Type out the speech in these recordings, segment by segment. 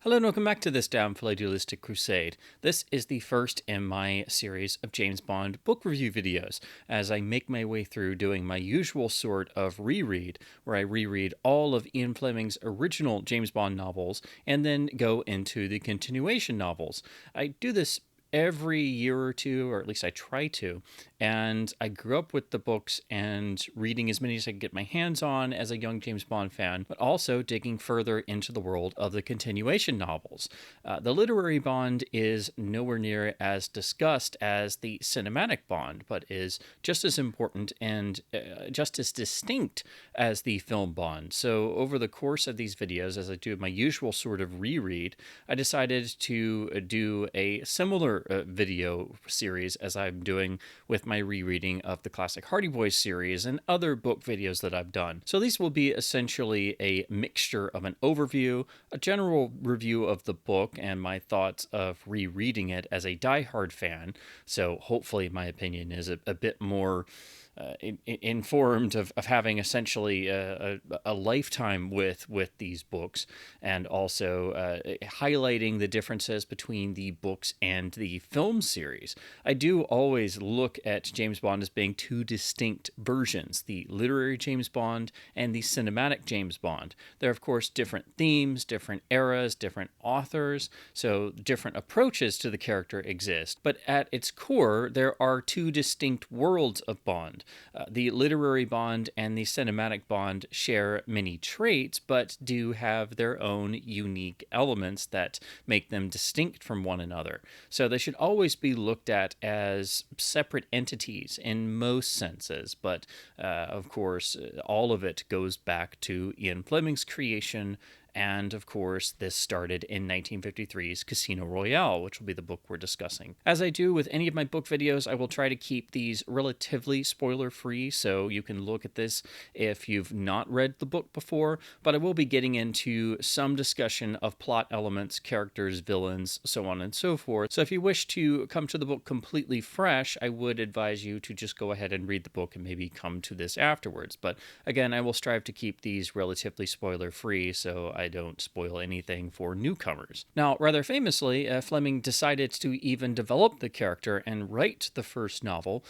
Hello and welcome back to this Downfall Idealistic Crusade. This is the first in my series of James Bond book review videos, as I make my way through doing my usual sort of reread, where I reread all of Ian Fleming's original James Bond novels and then go into the continuation novels. I do this every year or two, or at least I try to, and I grew up with the books and reading as many as I could get my hands on as a young James Bond fan, but also digging further into the world of the continuation novels. The literary Bond is nowhere near as discussed as the cinematic Bond, but is just as important and just as distinct as the film Bond. So over the course of these videos, as I do my usual sort of reread, I decided to do a similar video series as I'm doing with my rereading of the classic Hardy Boys series and other book videos that I've done. So these will be essentially a mixture of an overview, a general review of the book, and my thoughts of rereading it as a diehard fan. So hopefully my opinion is a bit more informed of having essentially a lifetime with these books, and also highlighting the differences between the books and the film series. I do always look at James Bond as being two distinct versions, the literary James Bond and the cinematic James Bond. They're, of course, different themes, different eras, different authors, so different approaches to the character exist. But at its core, there are two distinct worlds of Bond. The literary Bond and the cinematic Bond share many traits, but do have their own unique elements that make them distinct from one another. So they should always be looked at as separate entities in most senses, but of course, all of it goes back to Ian Fleming's creation. And of course, this started in 1953's Casino Royale, which will be the book we're discussing. As I do with any of my book videos, I will try to keep these relatively spoiler-free, so you can look at this if you've not read the book before, but I will be getting into some discussion of plot elements, characters, villains, so on and so forth. So if you wish to come to the book completely fresh, I would advise you to just go ahead and read the book and maybe come to this afterwards. But again, I will strive to keep these relatively spoiler-free, so I don't spoil anything for newcomers. Now, rather famously, Fleming decided to even develop the character and write the first novel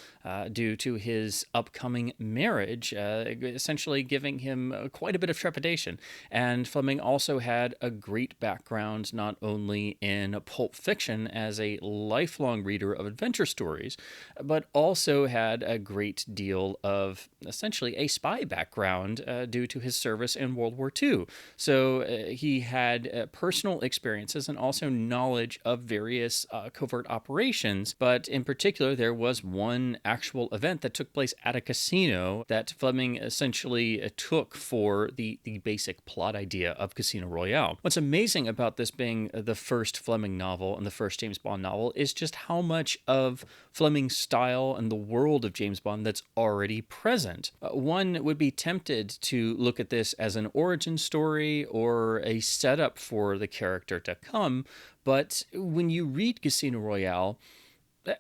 due to his upcoming marriage, essentially giving him quite a bit of trepidation. And Fleming also had a great background not only in pulp fiction as a lifelong reader of adventure stories, but also had a great deal of essentially a spy background due to his service in World War II. So he had personal experiences and also knowledge of various covert operations, but in particular, there was one actual event that took place at a casino that Fleming essentially took for the basic plot idea of Casino Royale. What's amazing about this being the first Fleming novel and the first James Bond novel is just how much of Fleming's style and the world of James Bond that's already present. One would be tempted to look at this as an origin story or a setup for the character to come, but when you read Casino Royale,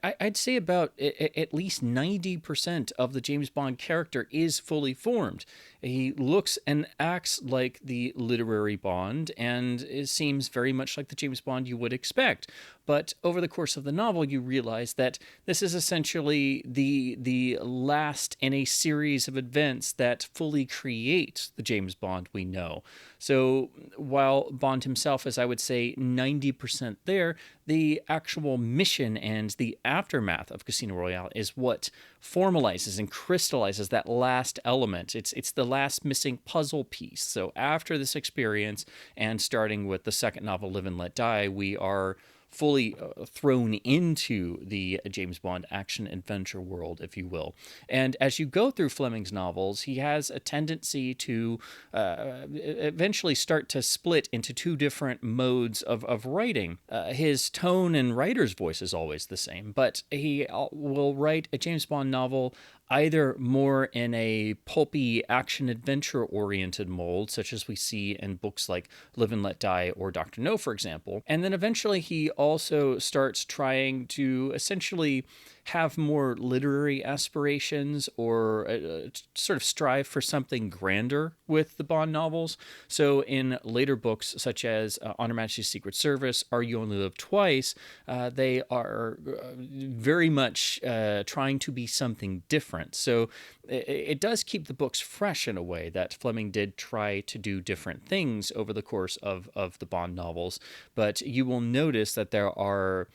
I'd say about at least 90% of the James Bond character is fully formed. He looks and acts like the literary Bond, and it seems very much like the James Bond you would expect. But over the course of the novel, you realize that this is essentially the last in a series of events that fully create the James Bond we know. So while Bond himself is, I would say, 90% there, the actual mission and the aftermath of Casino Royale is what formalizes and crystallizes that last element. It's the last missing puzzle piece. So after this experience, and starting with the second novel, Live and Let Die, we are fully thrown into the James Bond action-adventure world, if you will. And as you go through Fleming's novels, he has a tendency to eventually start to split into two different modes of writing. His tone and writer's voice is always the same, but he will write a James Bond novel either more in a pulpy action-adventure oriented mold, such as we see in books like Live and Let Die or Dr. No, for example. And then eventually he also starts trying to essentially have more literary aspirations or sort of strive for something grander with the Bond novels. So in later books, such as On Her Majesty's Secret Service, Are You Only Live Twice, they are very much trying to be something different. So it does keep the books fresh in a way that Fleming did try to do different things over the course of the Bond novels. But you will notice that there are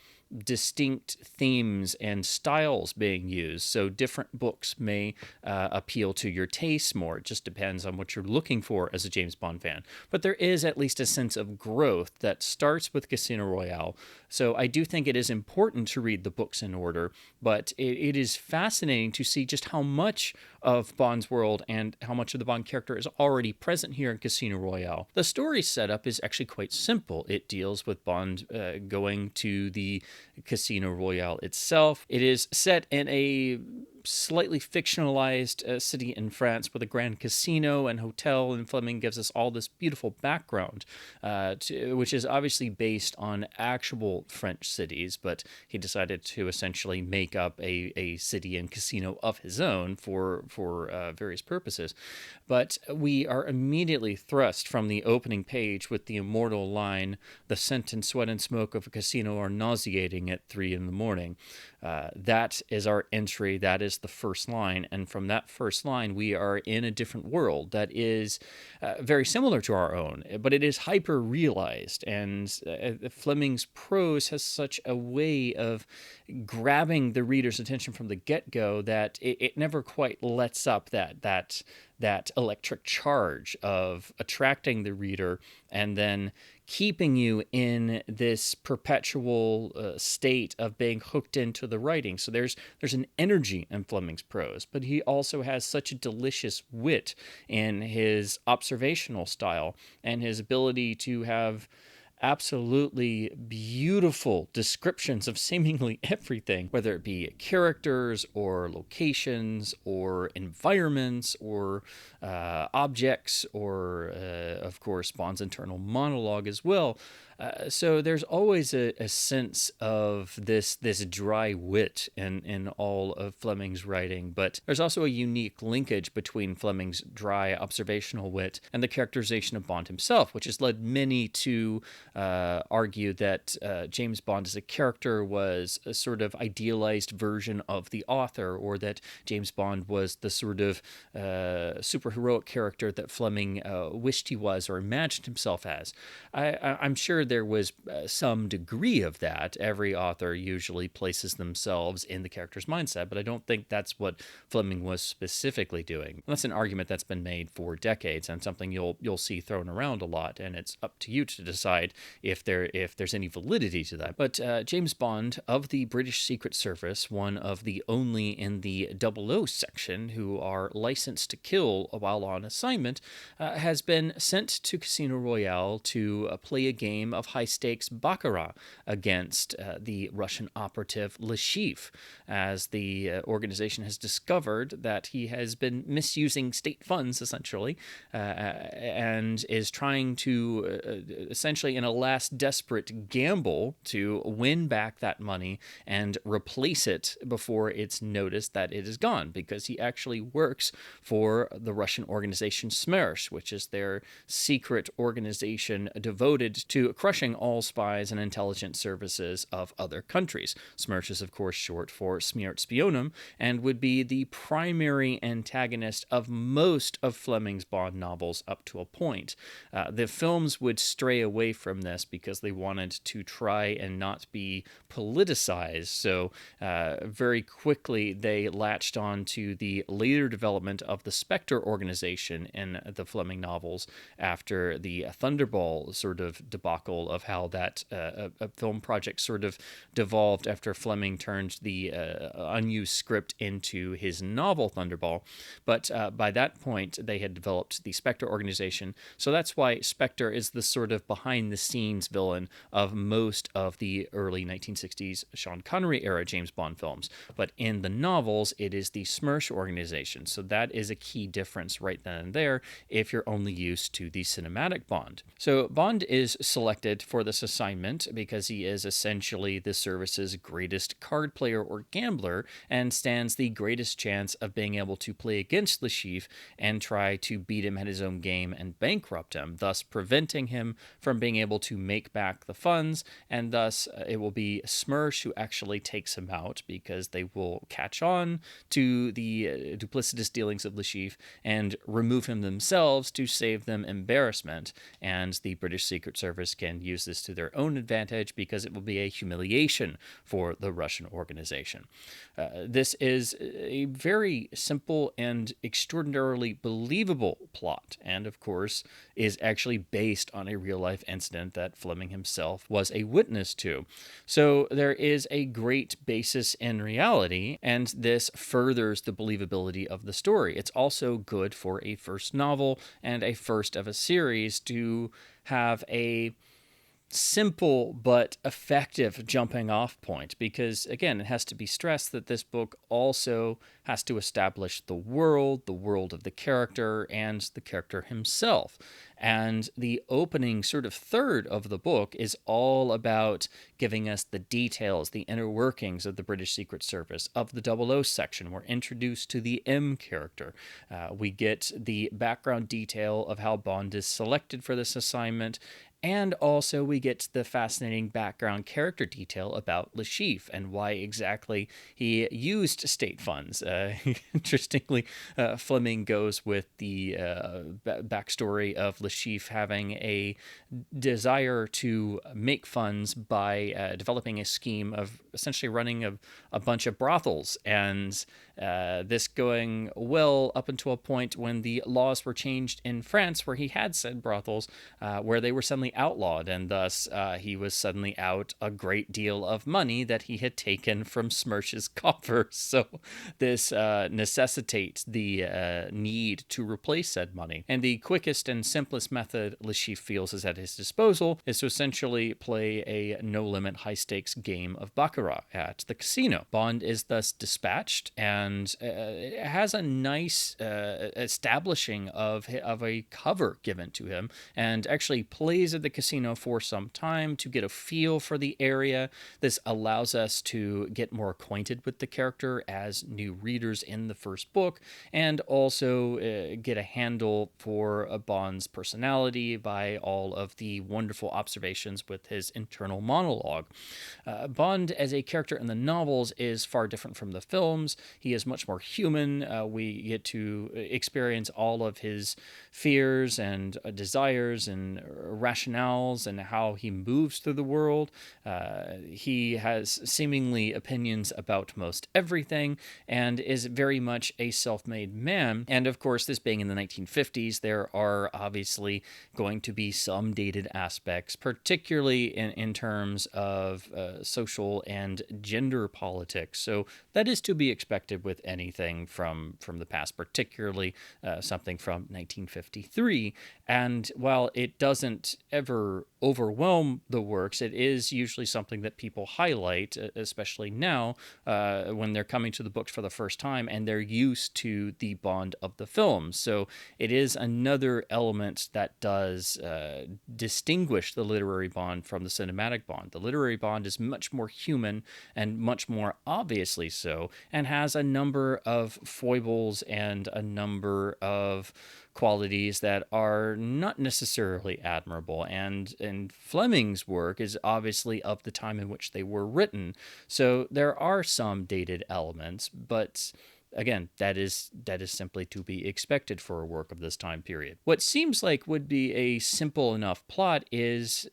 distinct themes and styles being used. So different books may appeal to your tastes more. It just depends on what you're looking for as a James Bond fan. But there is at least a sense of growth that starts with Casino Royale. So I do think it is important to read the books in order, but it is fascinating to see just how much of Bond's world and how much of the Bond character is already present here in Casino Royale. The story setup is actually quite simple. It deals with Bond going to the Casino Royale itself. It is set in a slightly fictionalized city in France with a grand casino and hotel, and Fleming gives us all this beautiful background, which is obviously based on actual French cities, but he decided to essentially make up a city and casino of his own for various purposes. But we are immediately thrust from the opening page with the immortal line, "The scent and sweat and smoke of a casino are nauseating at 3 a.m. That is our entry. That is the first line. And from that first line, we are in a different world that is very similar to our own, but it is hyper realized. And Fleming's prose has such a way of grabbing the reader's attention from the get-go that it never quite lets up that electric charge of attracting the reader and then keeping you in this perpetual state of being hooked into the writing. So there's an energy in Fleming's prose, but he also has such a delicious wit in his observational style and his ability to have absolutely beautiful descriptions of seemingly everything, whether it be characters or locations or environments or objects or, of course, Bond's internal monologue as well. So there's always a sense of this dry wit in all of Fleming's writing, but there's also a unique linkage between Fleming's dry observational wit and the characterization of Bond himself, which has led many to argue that James Bond as a character was a sort of idealized version of the author, or that James Bond was the sort of superheroic character that Fleming wished he was or imagined himself as. I'm sure there was some degree of that. Every author usually places themselves in the character's mindset, but I don't think that's what Fleming was specifically doing. That's an argument that's been made for decades and something you'll see thrown around a lot, and it's up to you to decide if there's any validity to that. But James Bond of the British Secret Service, one of the only in the 00 section who are licensed to kill while on assignment, has been sent to Casino Royale to play a game of high-stakes baccarat against the Russian operative Le Chiffre, as the organization has discovered that he has been misusing state funds, essentially, and is trying to essentially, in a last desperate gamble, to win back that money and replace it before it's noticed that it is gone, because he actually works for the Russian organization Smersh, which is their secret organization devoted to crushing all spies and intelligence services of other countries. Smersh is, of course, short for Smert-Spionum, and would be the primary antagonist of most of Fleming's Bond novels up to a point. The films would stray away from this because they wanted to try and not be politicized, so very quickly they latched on to the later development of the Spectre organization in the Fleming novels after the Thunderball sort of debacle of how that a film project sort of devolved after Fleming turned the unused script into his novel Thunderball. But by that point, they had developed the Spectre organization, so that's why Spectre is the sort of behind-the-scenes villain of most of the early 1960s Sean Connery era James Bond films. But in the novels, it is the Smersh organization, so that is a key difference right then and there if you're only used to the cinematic Bond. So Bond is selected selected for this assignment because he is essentially the service's greatest card player or gambler and stands the greatest chance of being able to play against Le Chiffre and try to beat him at his own game and bankrupt him, thus preventing him from being able to make back the funds, and thus it will be Smersh who actually takes him out because they will catch on to the duplicitous dealings of Le Chiffre and remove him themselves to save them embarrassment, and the British Secret Service can use this to their own advantage because it will be a humiliation for the Russian organization. This is a very simple and extraordinarily believable plot, and of course is actually based on a real-life incident that Fleming himself was a witness to. So there is a great basis in reality, and this furthers the believability of the story. It's also good for a first novel and a first of a series to have a simple but effective jumping off point, because again, it has to be stressed that this book also has to establish the world of the character and the character himself. And the opening sort of third of the book is all about giving us the details, the inner workings of the British Secret Service, of the 00 section. We're introduced to the M character. We get the background detail of how Bond is selected for this assignment, and also we get the fascinating background character detail about Le Chiffre and why exactly he used state funds. Interestingly, Fleming goes with the backstory of Le Chiffre having a desire to make funds by developing a scheme of essentially running a bunch of brothels, and this going well up until a point when the laws were changed in France, where he had said brothels, where they were suddenly outlawed, and thus he was suddenly out a great deal of money that he had taken from Smersh's coffers. So this necessitates the need to replace said money. And the quickest and simplest method Le Chiffre feels is at his disposal is to essentially play a no-limit high-stakes game of baccarat at the casino. Bond is thus dispatched, and it has a nice establishing of a cover given to him, and actually plays at the casino for some time to get a feel for the area. This allows us to get more acquainted with the character as new readers in the first book, and also get a handle for Bond's personality by all of the wonderful observations with his internal monologue. Bond as a character in the novels is far different from the films. He is much more human. We get to experience all of his fears and desires and rationales and how he moves through the world. He has seemingly opinions about most everything and is very much a self-made man. And of course, this being in the 1950s, there are obviously going to be some dated aspects, particularly in terms of social and gender politics. So that is to be expected with anything from the past, particularly something from 1953. And while it doesn't ever overwhelm the works, it is usually something that people highlight, especially now when they're coming to the books for the first time and they're used to the Bond of the films. So it is another element that does distinguish the literary Bond from the cinematic Bond. The literary Bond is much more human and much more obviously so, and has a number of foibles and a number of qualities that are not necessarily admirable, and Fleming's work is obviously of the time in which they were written, so there are some dated elements, but again, that is simply to be expected for a work of this time period. What seems like would be a simple enough plot is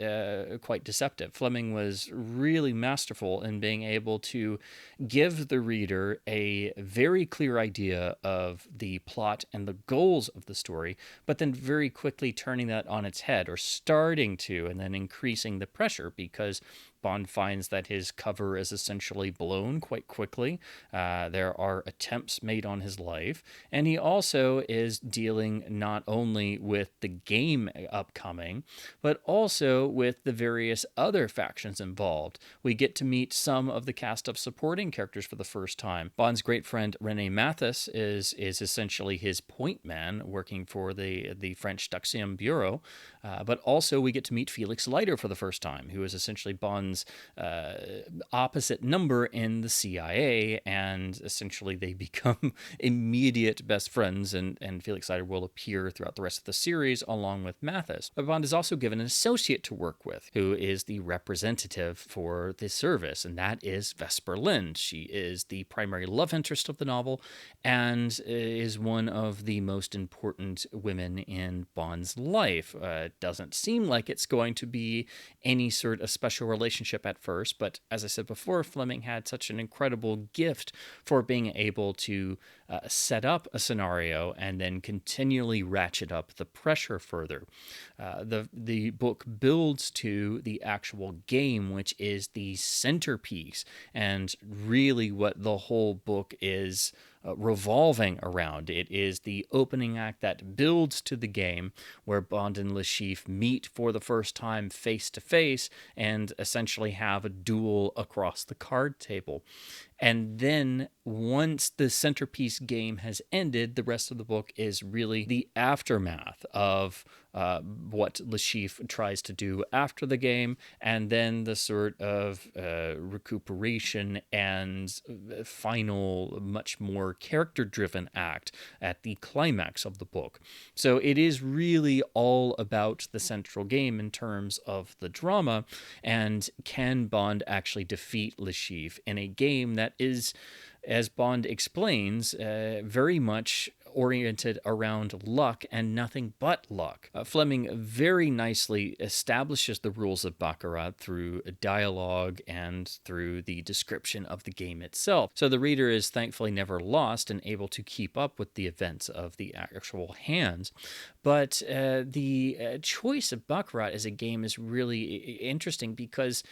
quite deceptive. Fleming was really masterful in being able to give the reader a very clear idea of the plot and the goals of the story, but then very quickly turning that on its head, or starting to, and then increasing the pressure, because Bond finds that his cover is essentially blown quite quickly. There are attempts attempts made on his life, and he also is dealing not only with the game upcoming, but also with the various other factions involved. We get to meet some of the cast of supporting characters for the first time. Bond's great friend Rene Mathis is essentially his point man, working for the French Duxium Bureau, but also we get to meet Felix Leiter for the first time, who is essentially Bond's opposite number in the CIA, and essentially they become immediate best friends, and Felix Leiter will appear throughout the rest of the series along with Mathis. But Bond is also given an associate to work with, who is the representative for the service, and that is Vesper Lynd. She is the primary love interest of the novel and is one of the most important women in Bond's life. It doesn't seem like it's going to be any sort of special relationship at first, but as I said before, Fleming had such an incredible gift for being able to set up a scenario and then continually ratchet up the pressure further. The book builds to the actual game, which is the centerpiece, and really what the whole book is revolving around. It is the opening act that builds to the game, where Bond and Le Chiffre meet for the first time face to face and essentially have a duel across the card table. And then once the centerpiece game has ended, the rest of the book is really the aftermath of what Le Chiffre tries to do after the game, and then the sort of recuperation and final, much more character-driven act at the climax of the book. So it is really all about the central game in terms of the drama, and can Bond actually defeat Le Chiffre in a game that is, as Bond explains, very much oriented around luck and nothing but luck. Fleming very nicely establishes the rules of Baccarat through dialogue and through the description of the game itself. So the reader is thankfully never lost and able to keep up with the events of the actual hands. But the choice of Baccarat as a game is really interesting because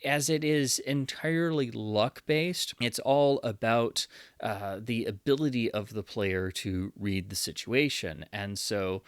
as it is entirely luck-based, it's all about the ability of the player to read the situation. And so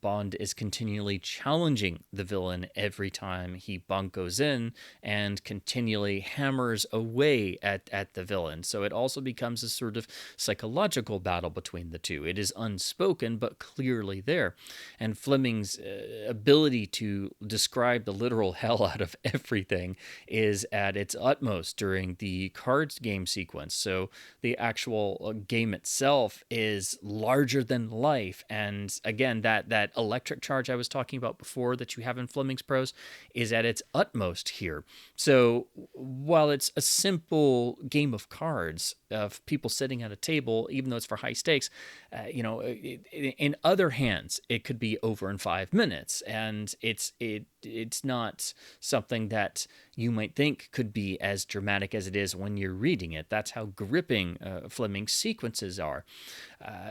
Bond is continually challenging the villain every time he bunkos in and continually hammers away at the villain. So it also becomes a sort of psychological battle between the two. It is unspoken, but clearly there. And Fleming's ability to describe the literal hell out of everything is at its utmost during the cards game sequence. So the actual game itself is larger than life. And again, that electric charge I was talking about before that you have in Fleming's prose is at its utmost here. So while it's a simple game of cards of people sitting at a table, even though it's for high stakes, in other hands, it could be over in 5 minutes. And it's not something that you might think could be as dramatic as it is when you're reading it. That's how gripping Fleming's sequences are.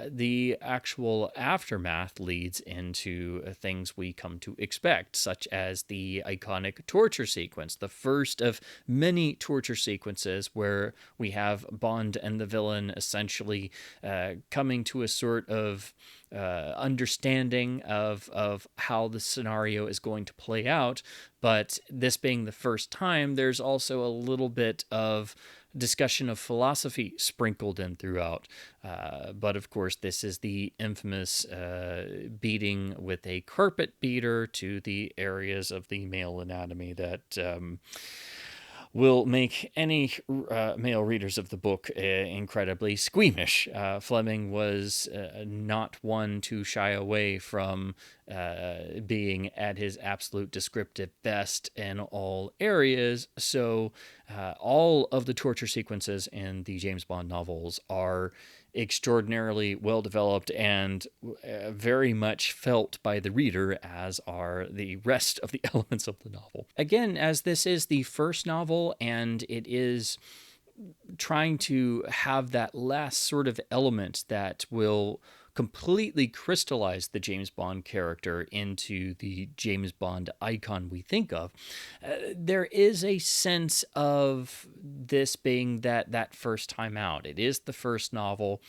The actual aftermath leads into things we come to expect, such as the iconic torture sequence, the first of many torture sequences where we have Bond and the villain essentially coming to a sort of understanding of how the scenario is going to play out. But this being the first time, there's also a little bit of discussion of philosophy sprinkled in throughout. But of course, this is the infamous beating with a carpet beater to the areas of the male anatomy that will make any male readers of the book incredibly squeamish. Fleming was not one to shy away from being at his absolute descriptive best in all areas. So all of the torture sequences in the James Bond novels are extraordinarily well developed and very much felt by the reader, as are the rest of the elements of the novel. Again, as this is the first novel and it is trying to have that last sort of element that will completely crystallized the James Bond character into the James Bond icon we think of, there is a sense of this being that first time out. It is the first novel.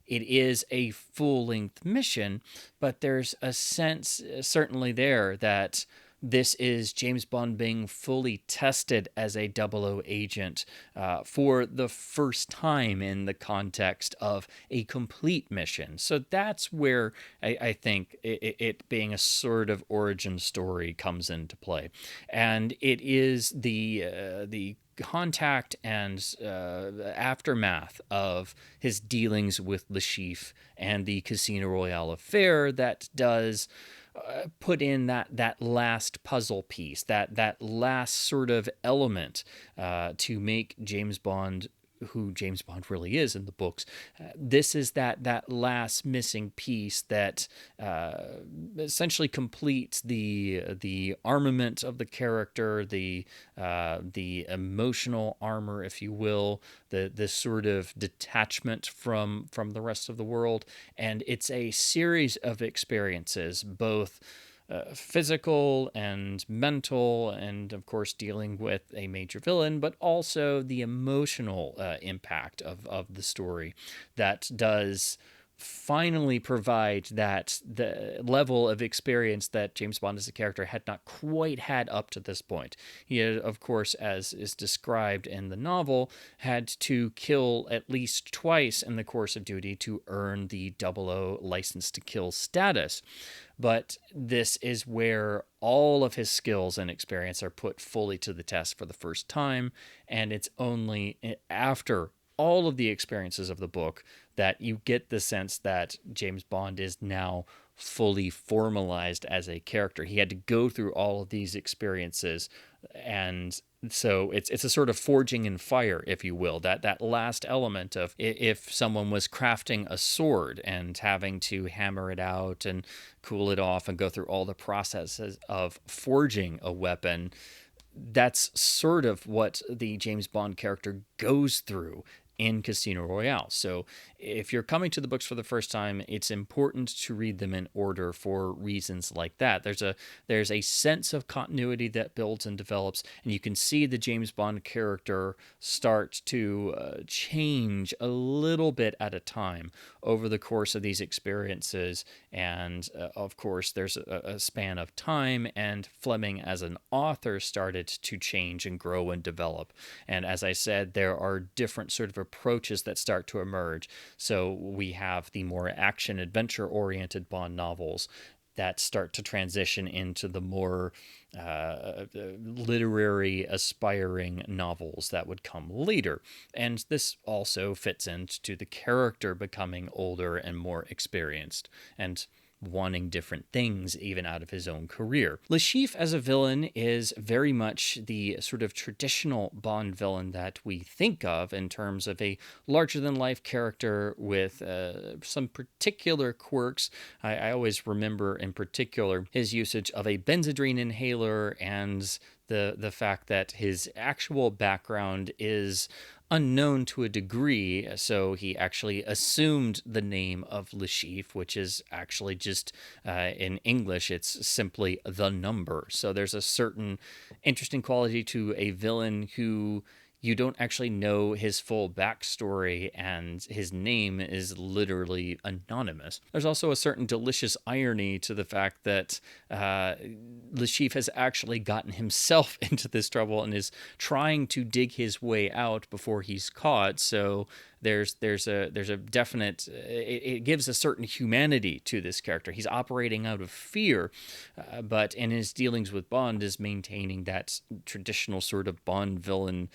It is a full-length mission, but there's a sense certainly there that this is James Bond being fully tested as a 00 agent for the first time in the context of a complete mission. So that's where I think it being a sort of origin story comes into play. And it is the contact and aftermath of his dealings with Le Chiffre and the Casino Royale affair that does put in that last puzzle piece, that last sort of element to make James Bond who James Bond really is in the books. This is that last missing piece that essentially completes the armament of the character, the emotional armor, if you will, the sort of detachment from the rest of the world. And it's a series of experiences, both physical and mental, and of course dealing with a major villain, but also the emotional impact of the story that does finally provide the level of experience that James Bond as a character had not quite had up to this point. He had, of course, as is described in the novel, had to kill at least twice in the course of duty to earn the 00 license to kill status. But this is where all of his skills and experience are put fully to the test for the first time, and it's only after all of the experiences of the book that you get the sense that James Bond is now fully formalized as a character. He had to go through all of these experiences, and so it's a sort of forging in fire, if you will, that last element of if someone was crafting a sword and having to hammer it out and cool it off and go through all the processes of forging a weapon. That's sort of what the James Bond character goes through in Casino Royale. So if you're coming to the books for the first time, it's important to read them in order for reasons like that. There's a sense of continuity that builds and develops, and you can see the James Bond character start to change a little bit at a time over the course of these experiences. And of course, there's a span of time, and Fleming as an author started to change and grow and develop. And as I said, there are different sort of approaches that start to emerge. So we have the more action adventure oriented Bond novels that start to transition into the more literary aspiring novels that would come later. And this also fits into the character becoming older and more experienced and wanting different things even out of his own career. Le Chiffre as a villain is very much the sort of traditional Bond villain that we think of in terms of a larger-than-life character with some particular quirks. I always remember in particular his usage of a Benzedrine inhaler and the fact that his actual background is unknown to a degree, so he actually assumed the name of Le Chiffre, which is actually just, in English, it's simply the number. So there's a certain interesting quality to a villain who you don't actually know his full backstory, and his name is literally anonymous. There's also a certain delicious irony to the fact that Le Chiffre has actually gotten himself into this trouble and is trying to dig his way out before he's caught. So there's a definite, it gives a certain humanity to this character. He's operating out of fear, but in his dealings with Bond is maintaining that traditional sort of Bond villain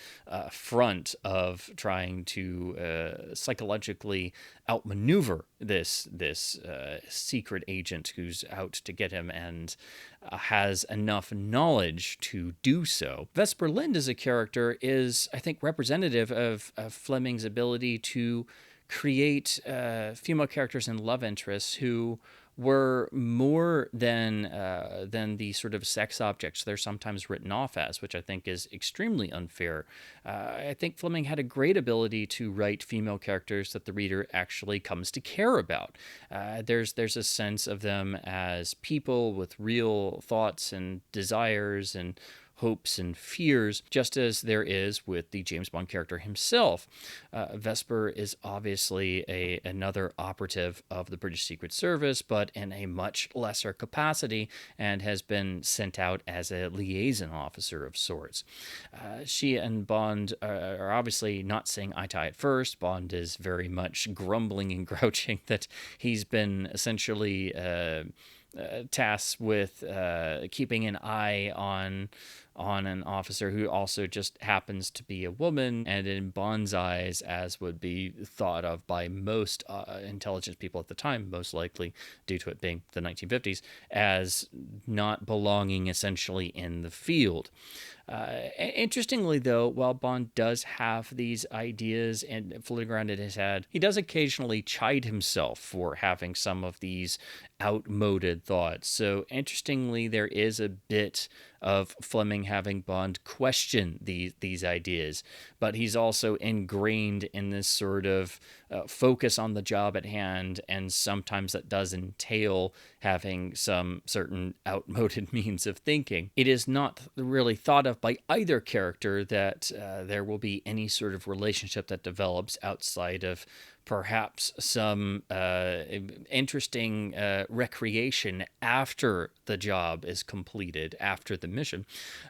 front of trying to psychologically outmaneuver this secret agent who's out to get him and has enough knowledge to do so. Vesper Lynd as a character is, I think, representative of Fleming's ability to create female characters and love interests who were more than the sort of sex objects they're sometimes written off as, which I think is extremely unfair. I think Fleming had a great ability to write female characters that the reader actually comes to care about. There's a sense of them as people with real thoughts and desires and hopes and fears, just as there is with the James Bond character himself. Vesper is obviously another operative of the British Secret Service, but in a much lesser capacity, and has been sent out as a liaison officer of sorts. She and Bond are obviously not seeing eye to eye at first. Bond is very much grumbling and grouching that he's been essentially tasked with keeping an eye on an officer who also just happens to be a woman, and in Bond's eyes, as would be thought of by most intelligence people at the time, most likely due to it being the 1950s, as not belonging essentially in the field. Interestingly, though, while Bond does have these ideas and floating around in his head, he does occasionally chide himself for having some of these outmoded thoughts. So, interestingly, there is a bit of Fleming having Bond question these ideas, but he's also ingrained in this sort of focus on the job at hand, and sometimes that does entail having some certain outmoded means of thinking. It is not really thought of by either character that there will be any sort of relationship that develops outside of perhaps some interesting recreation after the job is completed, after the mission.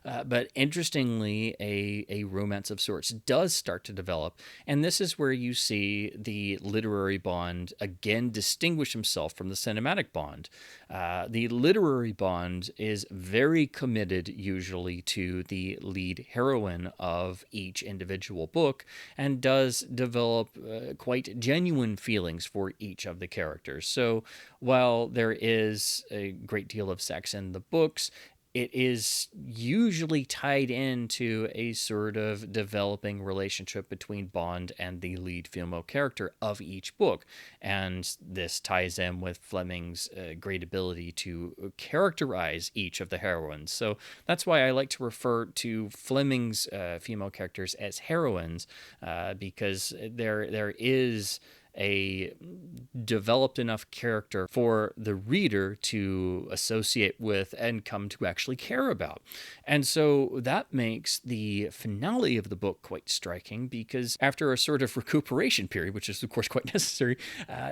But interestingly, a romance of sorts does start to develop, and this is where you see the literary Bond again distinguish himself from the cinematic Bond. The literary Bond is very committed usually to the lead heroine of each individual book, and does develop quite genuine feelings for each of the characters. So while there is a great deal of sex in the books, it is usually tied into a sort of developing relationship between Bond and the lead female character of each book. And this ties in with Fleming's great ability to characterize each of the heroines. So that's why I like to refer to Fleming's female characters as heroines, because there is a developed enough character for the reader to associate with and come to actually care about. And so that makes the finale of the book quite striking, because after a sort of recuperation period, which is of course quite necessary,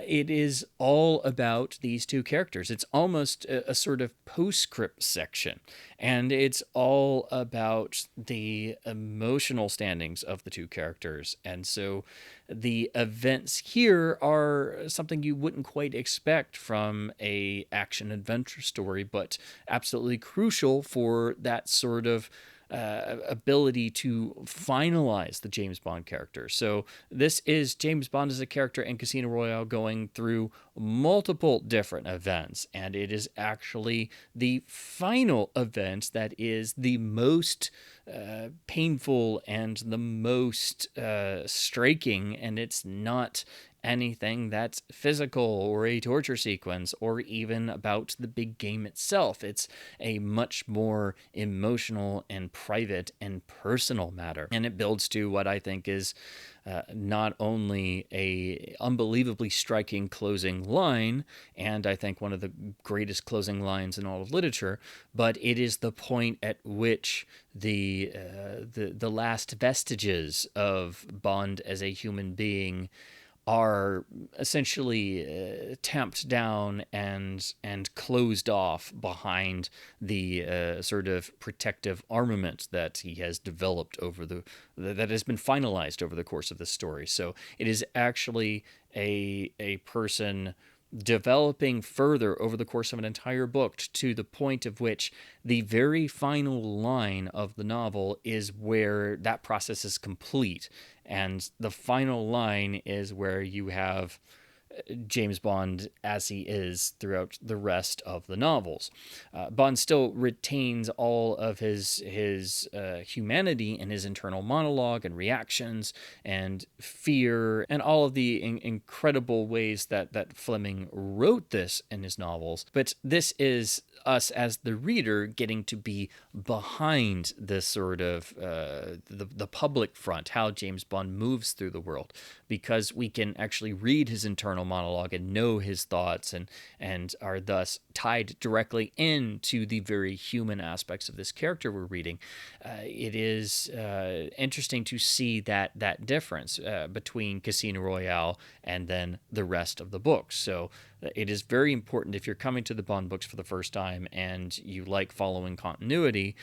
it is all about these two characters. It's almost a sort of postscript section, and it's all about the emotional standings of the two characters. And so the events here are something you wouldn't quite expect from a action adventure story, but absolutely crucial for that sort of ability to finalize the James Bond character. So this is James Bond as a character in Casino Royale going through multiple different events, and it is actually the final event that is the most painful and the most striking, and it's not anything that's physical or a torture sequence or even about the big game itself. It's a much more emotional and private and personal matter, and it builds to what I think is not only a unbelievably striking closing line, and I think one of the greatest closing lines in all of literature, but it is the point at which the last vestiges of Bond as a human being are essentially tamped down and closed off behind the sort of protective armament that he has developed over that has been finalized over the course of the story. So it is actually a person developing further over the course of an entire book to the point of which the very final line of the novel is where that process is complete. And the final line is where you have James Bond as he is throughout the rest of the novels. Bond still retains all of his humanity in his internal monologue and reactions and fear and all of the incredible ways that Fleming wrote this in his novels. But this is us as the reader getting to be behind this sort of the public front, how James Bond moves through the world, because we can actually read his internal monologue and know his thoughts and are thus tied directly into the very human aspects of this character we're reading. It is interesting to see that difference between Casino Royale and then the rest of the books. So it is very important if you're coming to the Bond books for the first time and you like following continuity,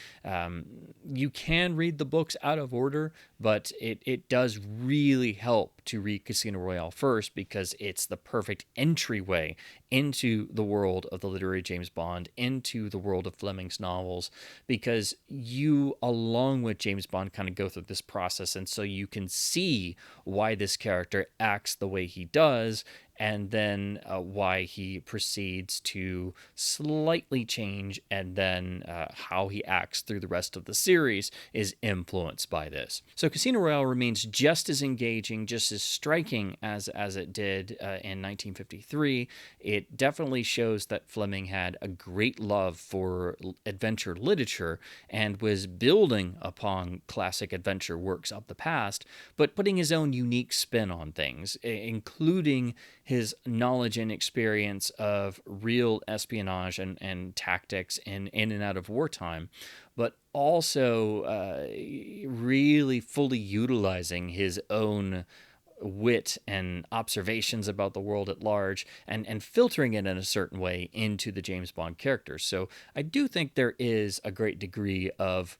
you can read the books out of order, but it does really help to read Casino Royale first because it's the perfect entryway into the world of the literary James Bond, into the world of Fleming's novels, because you, along with James Bond, kind of go through this process, and so you can see why this character acts the way he does, and then why he proceeds to slightly change, and then how he acts through the rest of the series is influenced by this. So Casino Royale remains just as engaging, just as striking as it did in 1953. It definitely shows that Fleming had a great love for adventure literature and was building upon classic adventure works of the past, but putting his own unique spin on things, including his knowledge and experience of real espionage and tactics in and out of wartime, but also really fully utilizing his own wit and observations about the world at large and filtering it in a certain way into the James Bond characters. So I do think there is a great degree of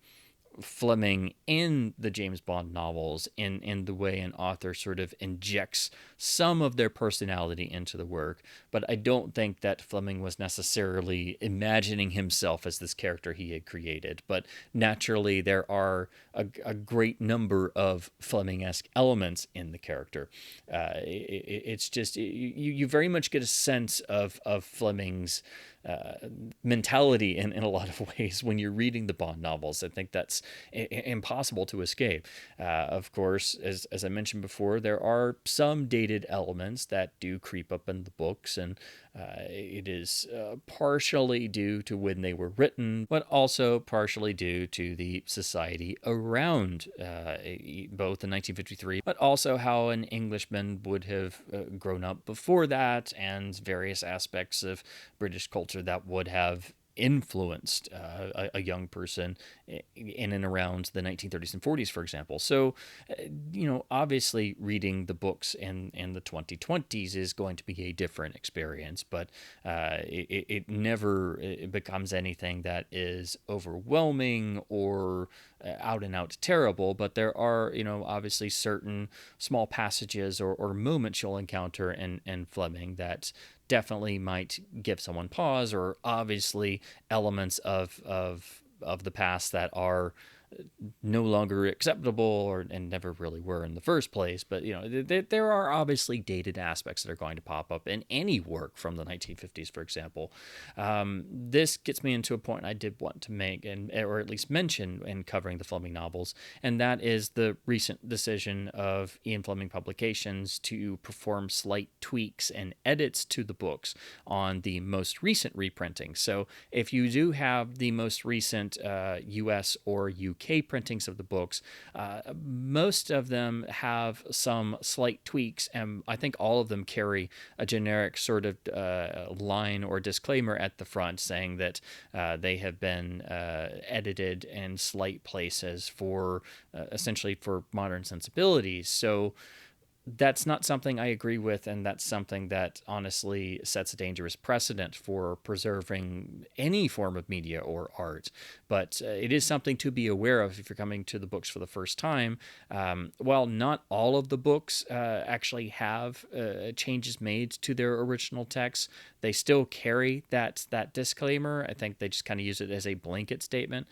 Fleming in the James Bond novels in the way an author sort of injects some of their personality into the work, but I don't think that Fleming was necessarily imagining himself as this character he had created. But naturally, there are a great number of Fleming-esque elements in the character. It's just you very much get a sense of Fleming's mentality in a lot of ways when you're reading the Bond novels. I think that's impossible to escape. Of course, as I mentioned before, there are some dated elements that do creep up in the books, and it is partially due to when they were written, but also partially due to the society around both in 1953, but also how an Englishman would have grown up before that, and various aspects of British culture that would have influenced a young person in and around the 1930s and 40s, for example. So, obviously reading the books in the 2020s is going to be a different experience, but it never becomes anything that is overwhelming or out and out terrible. But there are, obviously certain small passages or moments you'll encounter in Fleming that definitely might give someone pause, or obviously elements of the past that are no longer acceptable and never really were in the first place. But there are obviously dated aspects that are going to pop up in any work from the 1950s, for example. This gets me into a point I did want to make, or at least mention in covering the Fleming novels, and that is the recent decision of Ian Fleming Publications to perform slight tweaks and edits to the books on the most recent reprinting. So if you do have the most recent US or UK printings of the books, most of them have some slight tweaks, and I think all of them carry a generic sort of line or disclaimer at the front saying that they have been edited in slight places for essentially for modern sensibilities. So that's not something I agree with, and that's something that honestly sets a dangerous precedent for preserving any form of media or art. But it is something to be aware of if you're coming to the books for the first time. While not all of the books actually have changes made to their original text, they still carry that disclaimer. I think they just kind of use it as a blanket statement.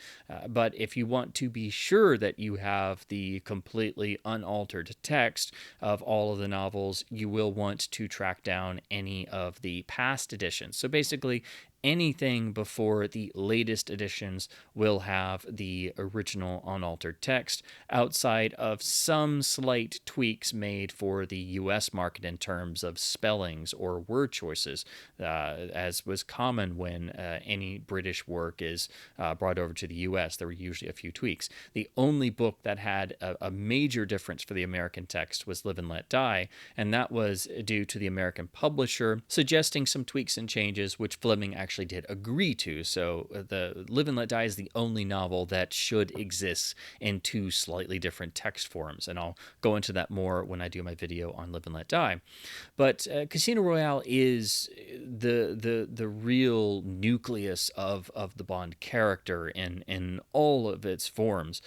But if you want to be sure that you have the completely unaltered text of all of the novels, you will want to track down any of the past editions. So basically, anything before the latest editions will have the original unaltered text, outside of some slight tweaks made for the US market in terms of spellings or word choices, as was common when any British work is brought over to the US. There were usually a few tweaks. The only book that had a major difference for the American text was Live and Let Die, and that was due to the American publisher suggesting some tweaks and changes, which Fleming actually did agree to. So the Live and Let Die is the only novel that should exist in two slightly different text forms, and I'll go into that more when I do my video on Live and Let Die. But Casino Royale is the real nucleus of the Bond character in all of its forms.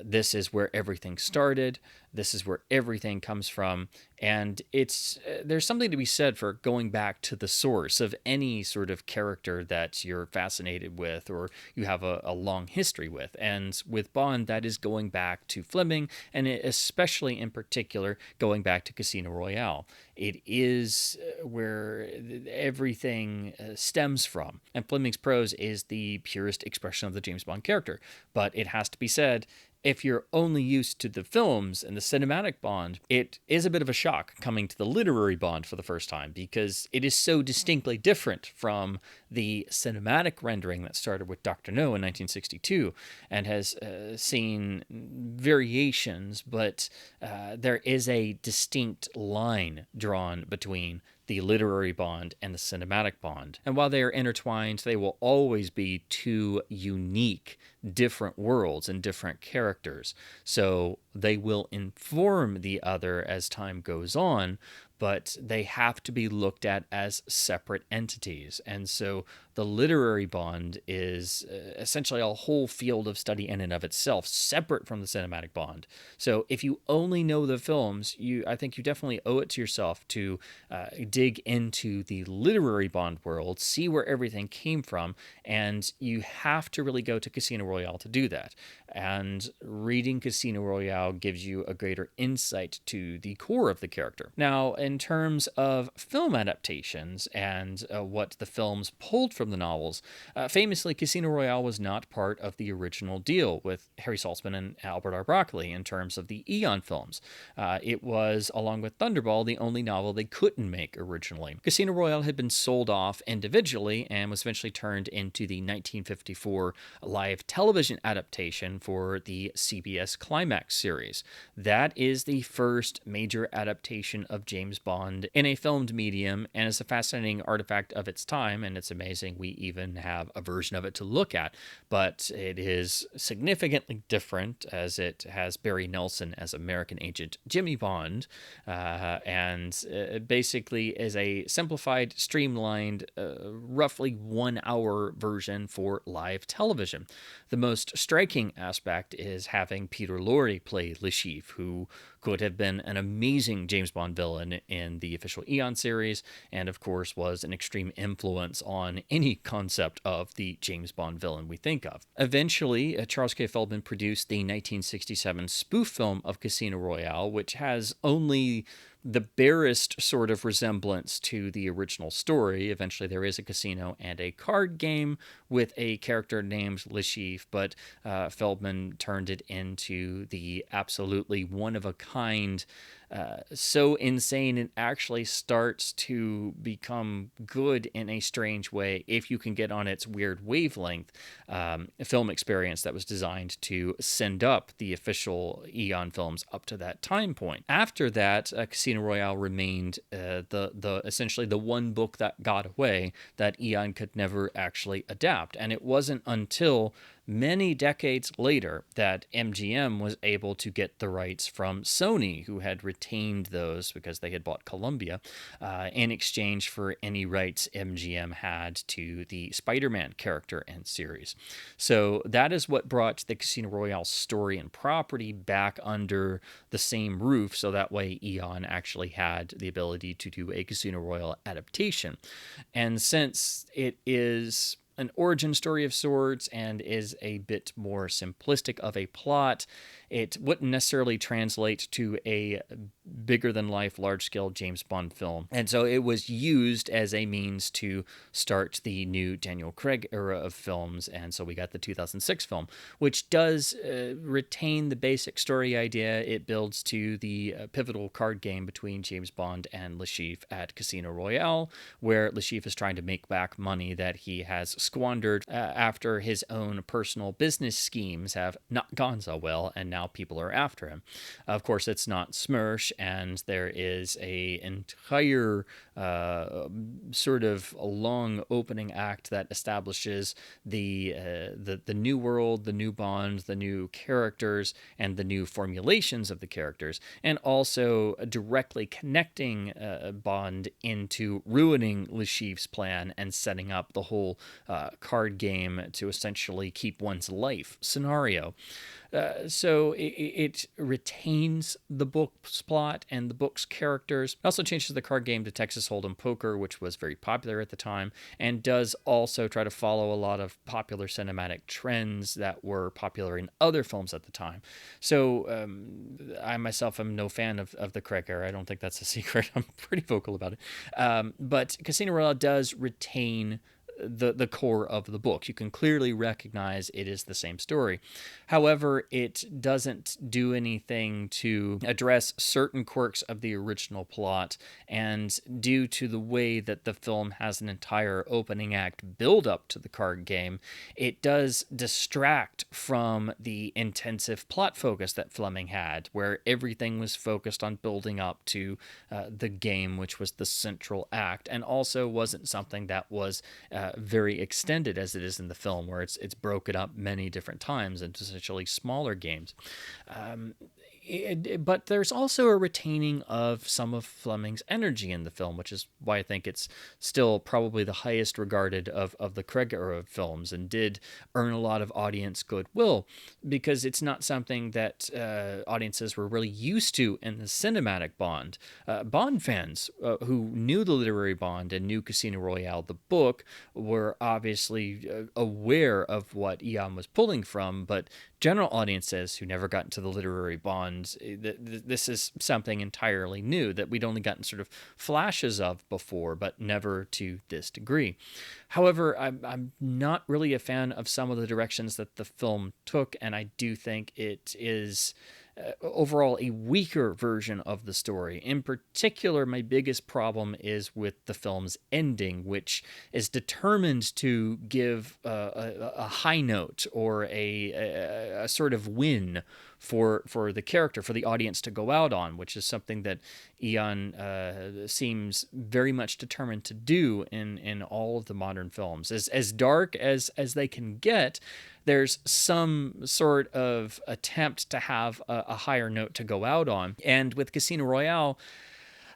This is where everything started. This is where everything comes from, and it's there's something to be said for going back to the source of any sort of character that you're fascinated with or you have a long history with. And with Bond, that is going back to Fleming, and especially in particular going back to Casino Royale. It is where everything stems from, and Fleming's prose is the purest expression of the James Bond character. But it has to be said, if you're only used to the films and the cinematic Bond, it is a bit of a shock coming to the literary Bond for the first time, because it is so distinctly different from the cinematic rendering that started with Dr. No in 1962 and has seen variations, but there is a distinct line drawn between the literary Bond and the cinematic Bond. And while they are intertwined, they will always be two unique, different worlds and different characters. So they will inform the other as time goes on, but they have to be looked at as separate entities. And so the literary Bond is essentially a whole field of study in and of itself, separate from the cinematic Bond. So if you only know the films, I think you definitely owe it to yourself to dig into the literary Bond world, see where everything came from, and you have to really go to Casino Royale to do that. And reading Casino Royale gives you a greater insight to the core of the character. Now, in terms of film adaptations and what the films pulled from the novels, famously, Casino Royale was not part of the original deal with Harry Saltzman and Albert R. Broccoli in terms of the Eon films. It was, along with Thunderball, the only novel they couldn't make originally. Casino Royale had been sold off individually and was eventually turned into the 1954 live television adaptation for the CBS Climax series. That is the first major adaptation of James Bond in a filmed medium, and is a fascinating artifact of its time, and it's amazing we even have a version of it to look at. But it is significantly different, as it has Barry Nelson as American agent Jimmy Bond, and basically is a simplified, streamlined, roughly 1 hour version for live television. The most striking aspect is having Peter Lorre play Le Chiffre, who could have been an amazing James Bond villain in the official Eon series, and of course was an extreme influence on any concept of the James Bond villain we think of. Eventually, Charles K. Feldman produced the 1967 spoof film of Casino Royale, which has only the barest sort of resemblance to the original story. Eventually, there is a casino and a card game with a character named Le Chiffre, but Feldman turned it into the absolutely one-of-a-kind, so insane it actually starts to become good in a strange way if you can get on its weird wavelength film experience that was designed to send up the official Eon films up to that time point. After that, Casino Royale remained essentially the one book that got away that Eon could never actually adapt, and it wasn't until many decades later that MGM was able to get the rights from Sony, who had retained those because they had bought Columbia, in exchange for any rights MGM had to the Spider-Man character and series. So that is what brought the Casino Royale story and property back under the same roof, so that way Eon actually had the ability to do a Casino Royale adaptation. And since it is an origin story of sorts and is a bit more simplistic of a plot, it wouldn't necessarily translate to a bigger than life, large scale James Bond film. And so it was used as a means to start the new Daniel Craig era of films. And so we got the 2006 film, which does retain the basic story idea. It builds to the pivotal card game between James Bond and Le Chiffre at Casino Royale, where Le Chiffre is trying to make back money that he has squandered after his own personal business schemes have not gone so well, and now people are after him. Of course, it's not Smersh, and there is a entire sort of a long opening act that establishes the new world, the new Bond, the new characters, and the new formulations of the characters, and also directly connecting Bond into ruining Le Chiffre's plan and setting up the whole card game to essentially keep one's life scenario. So it retains the book's plot and the book's characters. It also changes the card game to Texas Hold'em Poker, which was very popular at the time, and does also try to follow a lot of popular cinematic trends that were popular in other films at the time. So I myself am no fan of the Craig era. I don't think that's a secret. I'm pretty vocal about it. But Casino Royale does retain the core of the book. You can clearly recognize it is the same story. However, it doesn't do anything to address certain quirks of the original plot, and due to the way that the film has an entire opening act build up to the card game, it does distract from the intensive plot focus that Fleming had, where everything was focused on building up to the game, which was the central act, and also wasn't something that was very extended as it is in the film, where it's broken up many different times into essentially smaller games. But there's also a retaining of some of Fleming's energy in the film, which is why I think it's still probably the highest regarded of the Craig era films, and did earn a lot of audience goodwill, because it's not something that audiences were really used to in the cinematic Bond. Bond fans who knew the literary Bond and knew Casino Royale, the book, were obviously aware of what Ian was pulling from, but general audiences who never got into the literary Bond, this is something entirely new that we'd only gotten sort of flashes of before, but never to this degree. However, I'm not really a fan of some of the directions that the film took, and I do think it is overall a weaker version of the story. In particular, my biggest problem is with the film's ending, which is determined to give a high note or a sort of win for the character, for the audience to go out on, which is something that Ian seems very much determined to do in all of the modern films. As dark as they can get, there's some sort of attempt to have a higher note to go out on. And with Casino Royale,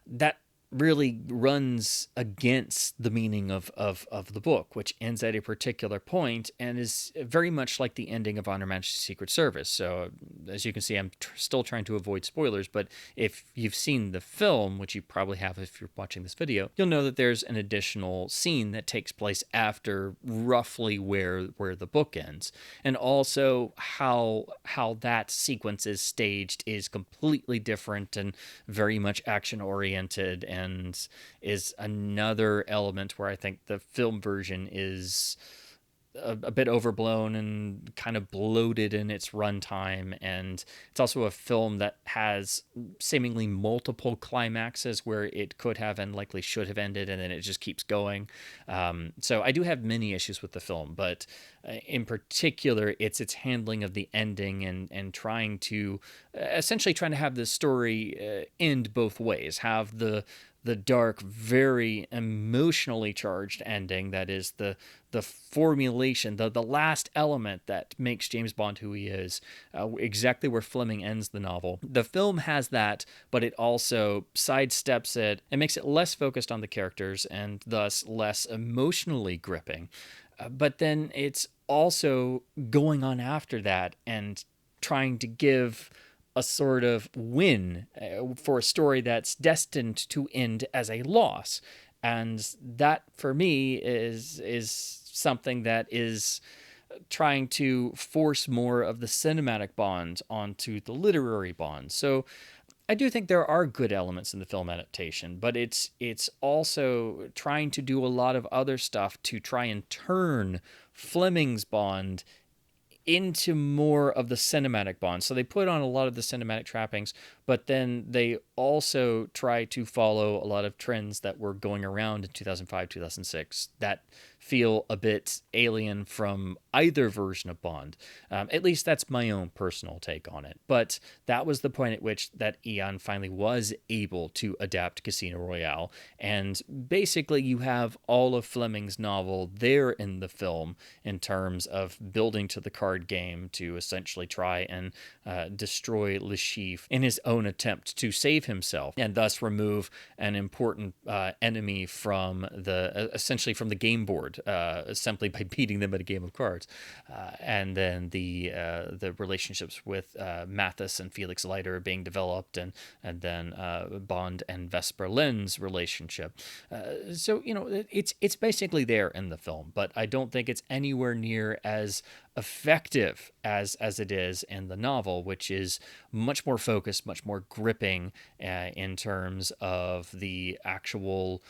that really runs against the meaning of the book, which ends at a particular point and is very much like the ending of On Her Majesty's Secret Service. So as you can see, I'm still trying to avoid spoilers, but if you've seen the film, which you probably have if you're watching this video, you'll know that there's an additional scene that takes place after roughly where the book ends. And also how that sequence is staged is completely different and very much action-oriented, and is another element where I think the film version is a bit overblown and kind of bloated in its runtime. And it's also a film that has seemingly multiple climaxes where it could have and likely should have ended, and then it just keeps going. So I do have many issues with the film, but in particular, it's handling of the ending and trying to essentially have this story end both ways. Have the dark, very emotionally charged ending that is the formulation, the last element that makes James Bond who he is, exactly where Fleming ends the novel. The film has that, but it also sidesteps it and makes it less focused on the characters and thus less emotionally gripping. But then it's also going on after that and trying to give a sort of win for a story that's destined to end as a loss. And that, for me, is something that is trying to force more of the cinematic bond onto the literary bond. So I do think there are good elements in the film adaptation, but it's also trying to do a lot of other stuff to try and turn Fleming's Bond into more of the cinematic bond. So they put on a lot of the cinematic trappings, but then they also try to follow a lot of trends that were going around in 2005, 2006 that feel a bit alien from either version of Bond. At least that's my own personal take on it. But that was the point at which that Eon finally was able to adapt Casino Royale. And basically you have all of Fleming's novel there in the film in terms of building to the card game to essentially try and destroy Le Chiffre in his own attempt to save himself and thus remove an important enemy from the essentially from the game board simply by beating them at a game of cards. And then the relationships with Mathis and Felix Leiter being developed, and then Bond and Vesper Lynd's relationship. So it's basically there in the film, but I don't think it's anywhere near as effective as it is in the novel, which is much more focused, much more gripping in terms of the actual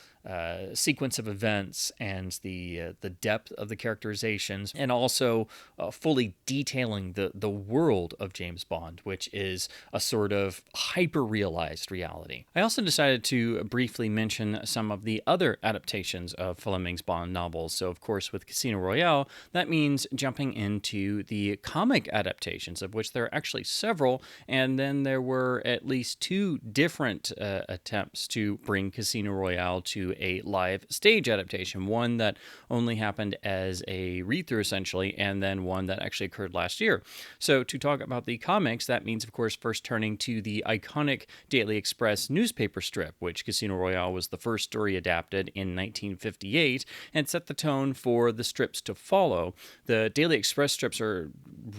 sequence of events and the depth of the characterizations, and also fully detailing the world of James Bond, which is a sort of hyper-realized reality. I also decided to briefly mention some of the other adaptations of Fleming's Bond novels. So, of course, with Casino Royale, that means jumping into the comic adaptations, of which there are actually several, and then there were at least two different attempts to bring Casino Royale to a live stage adaptation. One that only happened as a read-through, essentially, and then one that actually occurred last year. So to talk about the comics, that means, of course, first turning to the iconic Daily Express newspaper strip, which Casino Royale was the first story adapted in 1958 and set the tone for the strips to follow. The Daily Express strips are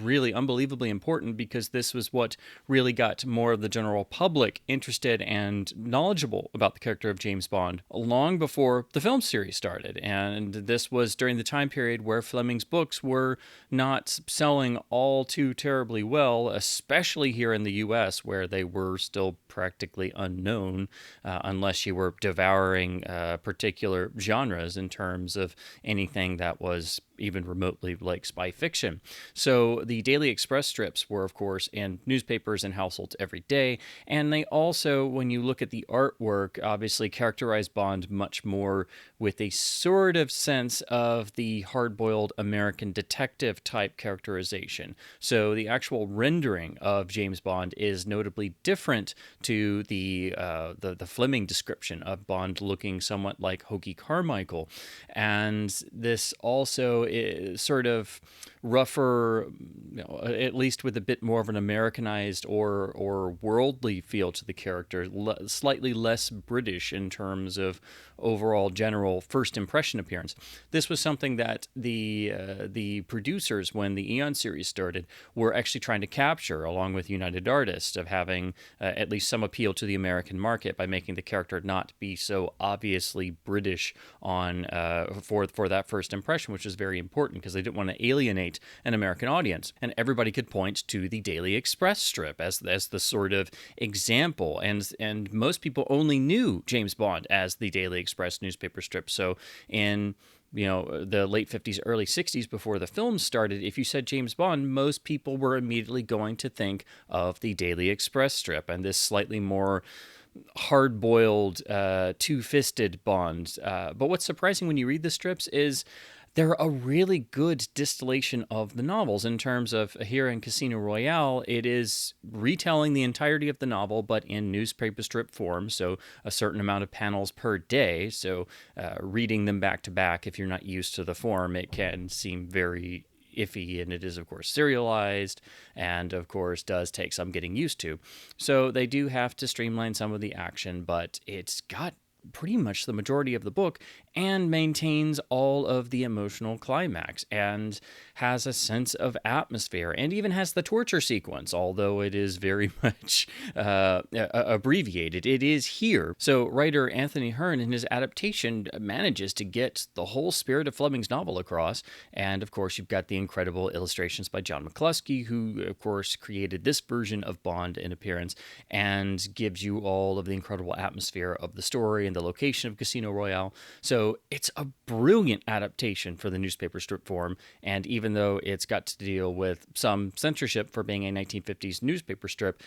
really unbelievably important because this was what really got more of the general public interested and knowledgeable about the character of James Bond long before the film series started. And this was during the time period where Fleming's books were not selling all too terribly well, especially here in the US, where they were still practically unknown unless you were devouring particular genres in terms of anything that was even remotely like spy fiction. So the Daily Express strips were, of course, in newspapers and households every day. And they also, when you look at the artwork, obviously characterize Bond much more with a sort of sense of the hard-boiled American detective type characterization. So the actual rendering of James Bond is notably different to the Fleming description of Bond looking somewhat like Hoagie Carmichael. And this also is sort of rougher, at least with a bit more of an Americanized or worldly feel to the character, slightly less British in terms of overall general first impression appearance. This was something that the producers, when the Eon series started, were actually trying to capture, along with United Artists, of having at least some appeal to the American market by making the character not be so obviously British on for that first impression, which is very important because they didn't want to alienate an American audience. And everybody could point to the Daily Express strip as the sort of example. And most people only knew James Bond as the Daily Express newspaper strip. So in the late 50s, early 60s, before the film started, if you said James Bond, most people were immediately going to think of the Daily Express strip and this slightly more hard-boiled, two-fisted Bond. But what's surprising when you read the strips is they're a really good distillation of the novels in terms of here in Casino Royale. It is retelling the entirety of the novel, but in newspaper strip form, so a certain amount of panels per day. So reading them back to back, if you're not used to the form, it can seem very iffy, and it is, of course, serialized and, of course, does take some getting used to. So they do have to streamline some of the action, but it's got pretty much the majority of the book and maintains all of the emotional climax and has a sense of atmosphere and even has the torture sequence, although it is very much abbreviated. It is here. So writer Anthony Hearn in his adaptation manages to get the whole spirit of Fleming's novel across. And of course, you've got the incredible illustrations by John McCluskey, who of course created this version of Bond in appearance and gives you all of the incredible atmosphere of the story and the location of Casino Royale. So it's a brilliant adaptation for the newspaper strip form, and even though it's got to deal with some censorship for being a 1950s newspaper strip,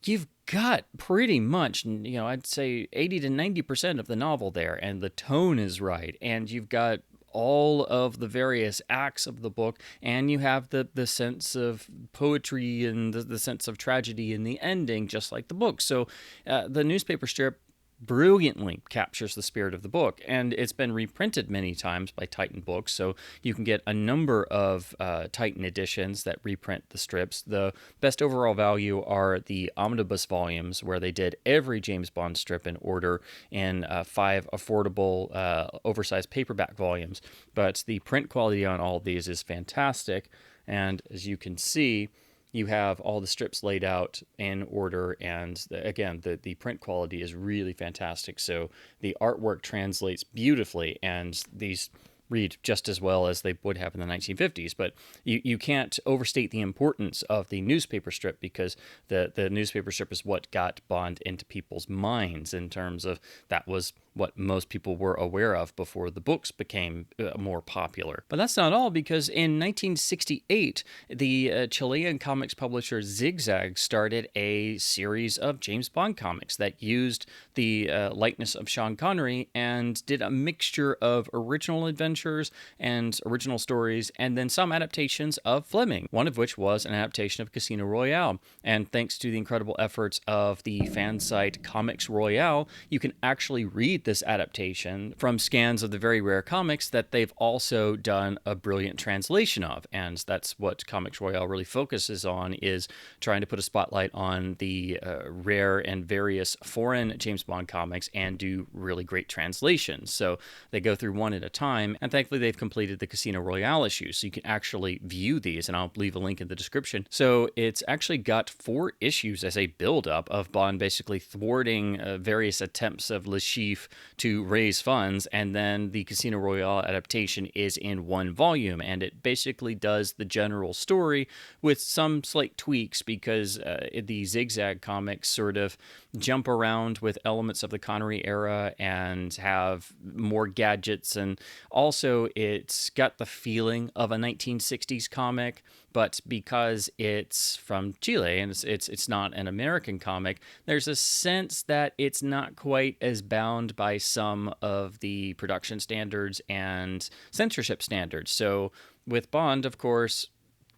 you've got pretty much, I'd say 80 to 90% of the novel there, and the tone is right, and you've got all of the various acts of the book, and you have the sense of poetry and the sense of tragedy in the ending, just like the book. So the newspaper strip brilliantly captures the spirit of the book, and it's been reprinted many times by Titan Books, so you can get a number of Titan editions that reprint the strips. The best overall value are the omnibus volumes, where they did every James Bond strip in order in 5 affordable oversized paperback volumes, but the print quality on all of these is fantastic, and as you can see, you have all the strips laid out in order, and the print quality is really fantastic. So the artwork translates beautifully, and these read just as well as they would have in the 1950s. But you can't overstate the importance of the newspaper strip, because the newspaper strip is what got Bond into people's minds, in terms of that was what most people were aware of before the books became more popular. But that's not all, because in 1968, the Chilean comics publisher Zig Zag started a series of James Bond comics that used the likeness of Sean Connery and did a mixture of original adventures and original stories, and then some adaptations of Fleming, one of which was an adaptation of Casino Royale. And thanks to the incredible efforts of the fan site Comics Royale, you can actually read this adaptation from scans of the very rare comics that they've also done a brilliant translation of. And that's what Comics Royale really focuses on, is trying to put a spotlight on the rare and various foreign James Bond comics and do really great translations. So they go through one at a time, and thankfully they've completed the Casino Royale issues, so you can actually view these, and I'll leave a link in the description. So it's actually got 4 issues as a build-up of Bond basically thwarting various attempts of Le Chiffre to raise funds, and then the Casino Royale adaptation is in 1 volume, and it basically does the general story with some slight tweaks, because the Zig Zag comics sort of jump around with elements of the Connery era and have more gadgets, and also it's got the feeling of a 1960s comic, but because it's from Chile and it's not an American comic, there's a sense that it's not quite as bound by some of the production standards and censorship standards. So with Bond, of course,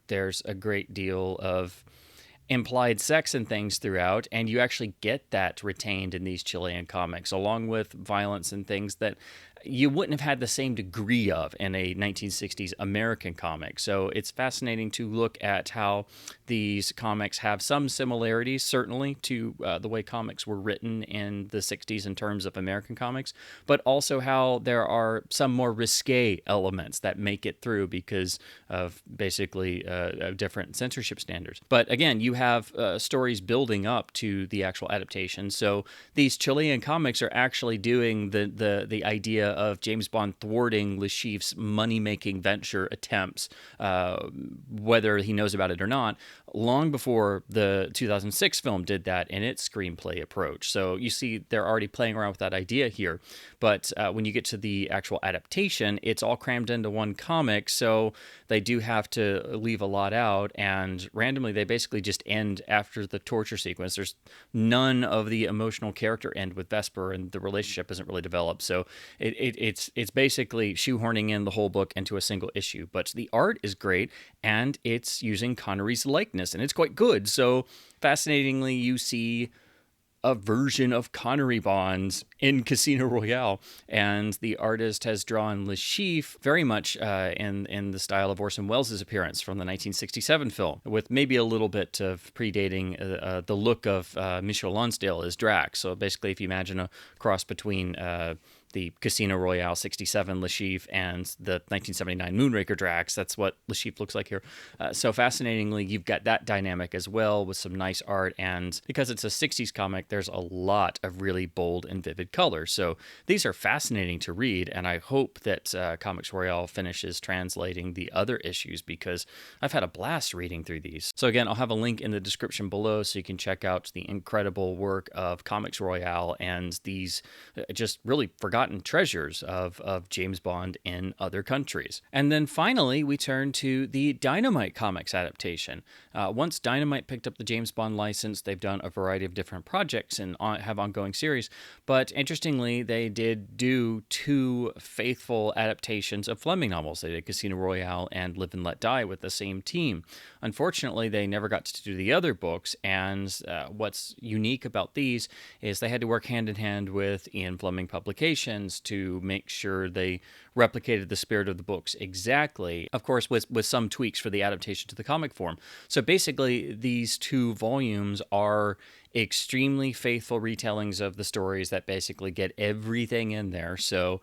there's a great deal of implied sex and things throughout, and you actually get that retained in these Chilean comics, along with violence and things that you wouldn't have had the same degree of in a 1960s American comic. So it's fascinating to look at how these comics have some similarities, certainly, to the way comics were written in the 60s in terms of American comics, but also how there are some more risque elements that make it through because of basically different censorship standards. But again, you have stories building up to the actual adaptation. So these Chilean comics are actually doing the idea of James Bond thwarting Le Chiffre's money-making venture attempts, whether he knows about it or not, long before the 2006 film did that in its screenplay approach. So you see they're already playing around with that idea here. But when you get to the actual adaptation, it's all crammed into 1 comic, so they do have to leave a lot out, and randomly they basically just end after the torture sequence. There's none of the emotional character end with Vesper, and the relationship isn't really developed. So it's basically shoehorning in the whole book into a single issue. But the art is great, and it's using Connery's likeness, and it's quite good. So fascinatingly, you see a version of Connery Bonds in Casino Royale, and the artist has drawn Le Chiffre very much in the style of Orson Welles' appearance from the 1967 film, with maybe a little bit of predating the look of Michel Lonsdale as Drax. So basically, if you imagine a cross between the Casino Royale 67 Le Chiffre and the 1979 Moonraker Drax. That's what Le Chiffre looks like here. So fascinatingly, you've got that dynamic as well with some nice art. And because it's a 60s comic, there's a lot of really bold and vivid colors. So these are fascinating to read. And I hope that Comics Royale finishes translating the other issues, because I've had a blast reading through these. So again, I'll have a link in the description below so you can check out the incredible work of Comics Royale and these just really forgotten treasures of James Bond in other countries. And then finally, we turn to the Dynamite comics adaptation. Once Dynamite picked up the James Bond license, they've done a variety of different projects and have ongoing series. But interestingly, they did do 2 faithful adaptations of Fleming novels. They did Casino Royale and Live and Let Die with the same team. Unfortunately, they never got to do the other books, and what's unique about these is they had to work hand in hand with Ian Fleming Publications to make sure they replicated the spirit of the books exactly, of course, with some tweaks for the adaptation to the comic form. So basically, these 2 volumes are extremely faithful retellings of the stories that basically get everything in there. So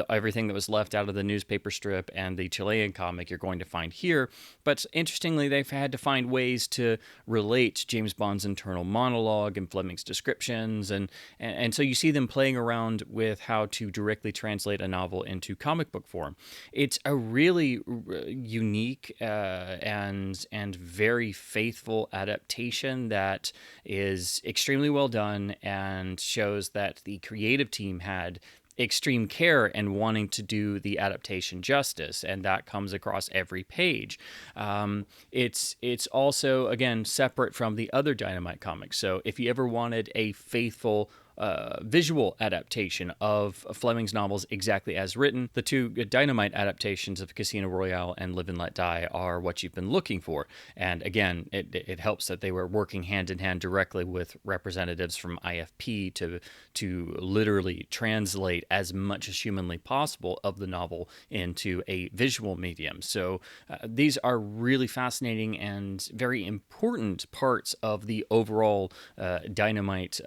everything that was left out of the newspaper strip and the Chilean comic you're going to find here. But interestingly, they've had to find ways to relate James Bond's internal monologue and Fleming's descriptions. And so you see them playing around with how to directly translate a novel into comic book form. It's a really unique and very faithful adaptation that is extremely well done and shows that the creative team had extreme care in wanting to do the adaptation justice, and that comes across every page. It's also, again, separate from the other Dynamite comics. So if you ever wanted a faithful visual adaptation of Fleming's novels exactly as written, the 2 Dynamite adaptations of Casino Royale and Live and Let Die are what you've been looking for. And again, it helps that they were working hand in hand directly with representatives from IFP to literally translate as much as humanly possible of the novel into a visual medium. So these are really fascinating and very important parts of the overall Dynamite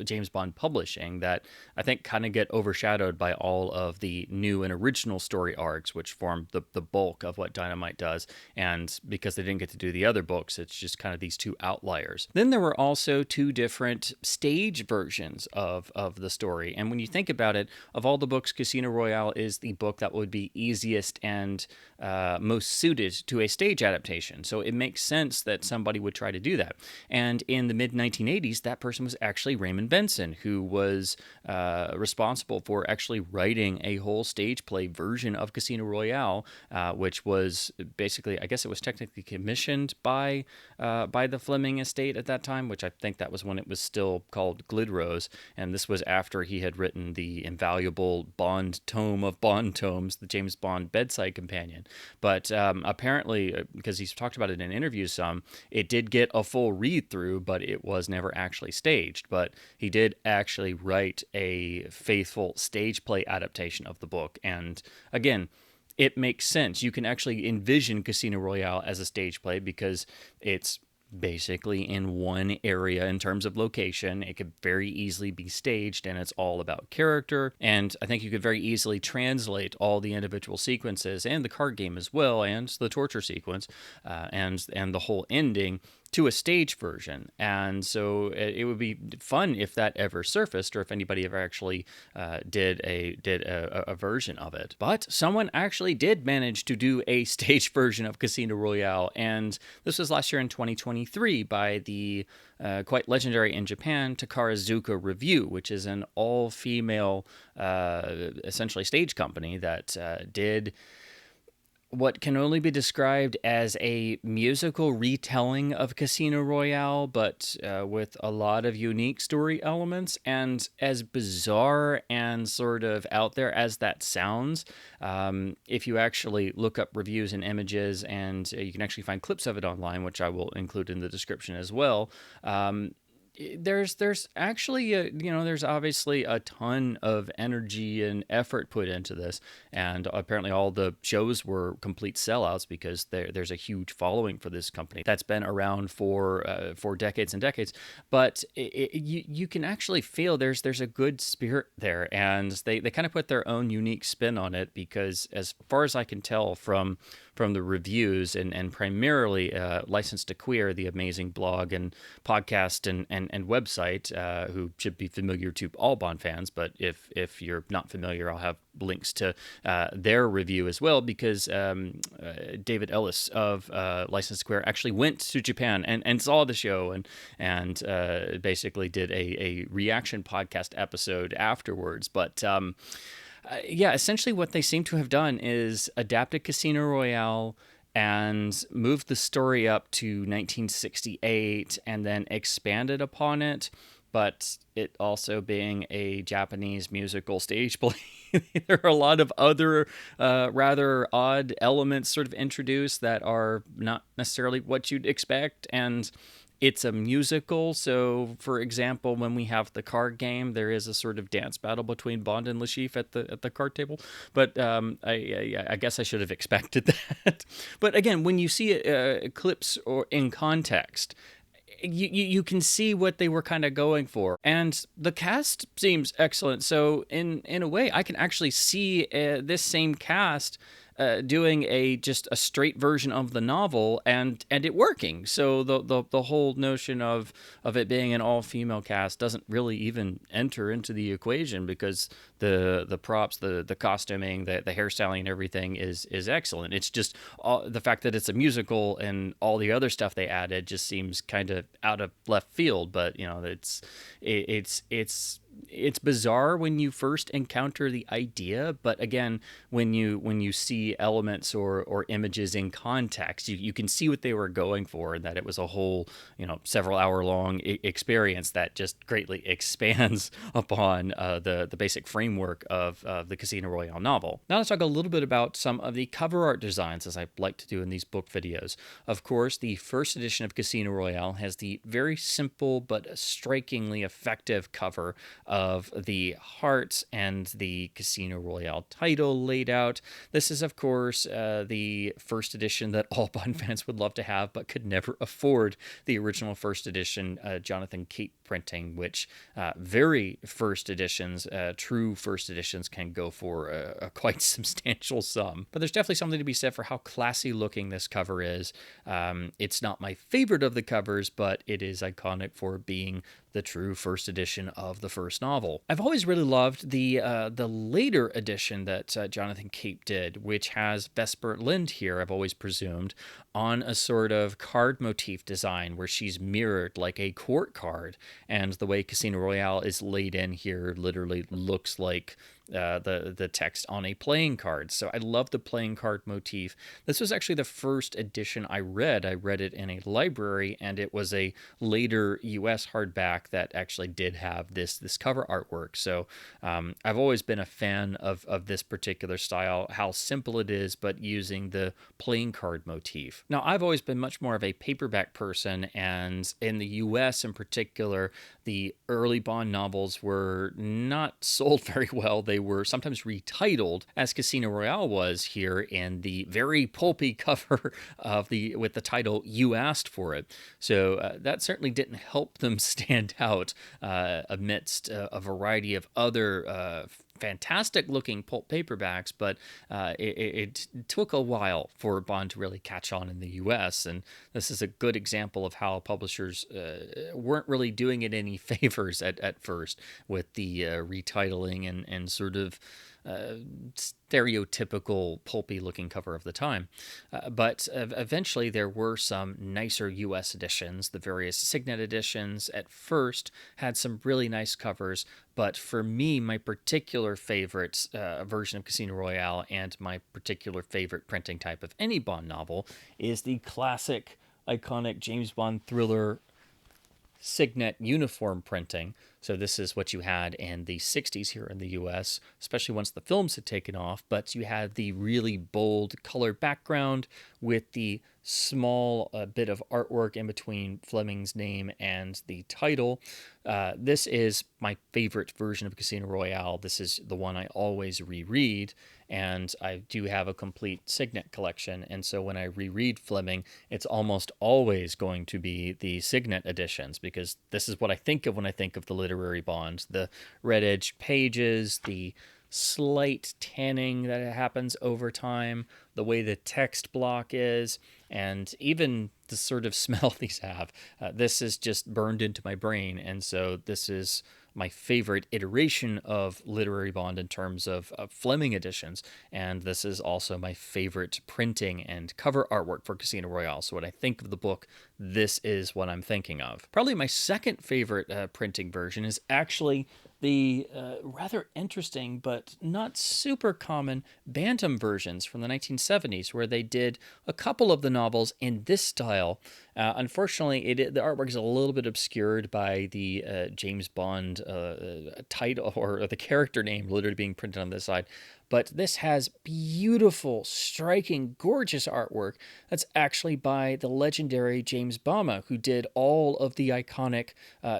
James Bond publishing that I think kind of get overshadowed by all of the new and original story arcs, which form the bulk of what Dynamite does. And because they didn't get to do the other books, it's just kind of these 2 outliers. Then there were also 2 different stage versions of the story. And when you think about it, of all the books, Casino Royale is the book that would be easiest and most suited to a stage adaptation. So it makes sense that somebody would try to do that. And in the mid-1980s, that person was actually Raymond Benson, who was responsible for actually writing a whole stage play version of Casino Royale, which was basically, I guess it was technically commissioned by the Fleming estate at that time, which I think that was when it was still called Glidrose, and this was after he had written the invaluable Bond tome of Bond tomes, the James Bond Bedside Companion. But apparently, because he's talked about it in interviews some, it did get a full read-through, but it was never actually staged. But he did actually write a faithful stage play adaptation of the book. And again, it makes sense. You can actually envision Casino Royale as a stage play because it's basically in one area in terms of location. It could very easily be staged, and it's all about character. And I think you could very easily translate all the individual sequences and the card game as well, and the torture sequence, and the whole ending to a stage version. And so it would be fun if that ever surfaced, or if anybody ever actually did a version of it. But someone actually did manage to do a stage version of Casino Royale, and this was last year in 2023 by the quite legendary in Japan Takarazuka Review, which is an all-female essentially stage company that did what can only be described as a musical retelling of Casino Royale, but with a lot of unique story elements. And as bizarre and sort of out there as that sounds, if you actually look up reviews and images, and you can actually find clips of it online, which I will include in the description as well, there's actually there's obviously a ton of energy and effort put into this, and apparently all the shows were complete sellouts because there's a huge following for this company that's been around for decades and decades. But you can actually feel there's a good spirit there, and they kind of put their own unique spin on it, because as far as I can tell from the reviews, and primarily Licensed to Queer, the amazing blog and podcast and website, who should be familiar to all Bond fans. But if you're not familiar, I'll have links to their review as well, because David Ellis of Licensed to Queer actually went to Japan and saw the show, and basically did a reaction podcast episode afterwards. But yeah, essentially what they seem to have done is adapted Casino Royale and moved the story up to 1968 and then expanded upon it. But it also being a Japanese musical stage play, there are a lot of other rather odd elements sort of introduced that are not necessarily what you'd expect. And it's a musical, so for example, when we have the card game, there is a sort of dance battle between Bond and Le Chiffre at the card table. But I guess I should have expected that. But again, when you see clips or in context, you can see what they were kind of going for, and the cast seems excellent. So in a way, I can actually see this same cast doing just a straight version of the novel, and it working. So the whole notion of it being an all female cast doesn't really even enter into the equation, because the props, the costuming, the hairstyling, and everything is excellent. It's just the fact that it's a musical and all the other stuff they added just seems kind of out of left field. But it's bizarre when you first encounter the idea, but again, when you see elements or images in context, you can see what they were going for, and that it was a whole several hour long experience that just greatly expands upon the basic framework of the Casino Royale novel. Now let's talk a little bit about some of the cover art designs, as I like to do in these book videos. Of course, the first edition of Casino Royale has the very simple but strikingly effective cover of the hearts and the Casino Royale title laid out. This is, of course, the first edition that all Bond fans would love to have, but could never afford the original first edition Jonathan Cape printing, which very first editions, true first editions, can go for a quite substantial sum. But there's definitely something to be said for how classy looking this cover is. It's not my favorite of the covers, but it is iconic for being the true first edition of the first novel. I've always really loved the later edition that Jonathan Cape did, which has Vesper Lynd here, I've always presumed, on a sort of card motif design where she's mirrored like a court card, and the way Casino Royale is laid in here literally looks like the text on a playing card. So I love the playing card motif. This was actually the first edition I read. I read it in a library, and it was a later US hardback that actually did have this cover artwork. So I've always been a fan of this particular style, how simple it is, but using the playing card motif. Now, I've always been much more of a paperback person, and in the US in particular, the early Bond novels were not sold very well. They were sometimes retitled, as Casino Royale was here, in the very pulpy cover with the title "You Asked for It." So that certainly didn't help them stand out amidst a variety of other fantastic looking pulp paperbacks, but it took a while for Bond to really catch on in the US, and this is a good example of how publishers weren't really doing it any favors at first with the retitling and sort of stereotypical pulpy looking cover of the time. But eventually there were some nicer US editions. The various Signet editions at first had some really nice covers, but for me, my particular favorite version of Casino Royale and my particular favorite printing type of any Bond novel is the classic, iconic James Bond thriller Signet uniform printing. So this is what you had in the 60s here in the US, especially once the films had taken off, but you had the really bold color background with the small bit of artwork in between Fleming's name and the title. This is my favorite version of Casino Royale. This is the one I always reread, and I do have a complete Signet collection. And so when I reread Fleming, it's almost always going to be the Signet editions, because this is what I think of when I think of the literary bond. The red edge pages, the slight tanning that happens over time, the way the text block is, and even the sort of smell these have. This is just burned into my brain, and so this is my favorite iteration of literary bond in terms of Fleming editions, and this is also my favorite printing and cover artwork for Casino Royale. So when I think of the book, this is what I'm thinking of. Probably my second favorite printing version is actually the rather interesting but not super common Bantam versions from the 1970s, where they did a couple of the novels in this style. Unfortunately, the artwork is a little bit obscured by the James Bond title or the character name literally being printed on this side. But this has beautiful, striking, gorgeous artwork that's actually by the legendary James Bama, who did all of the iconic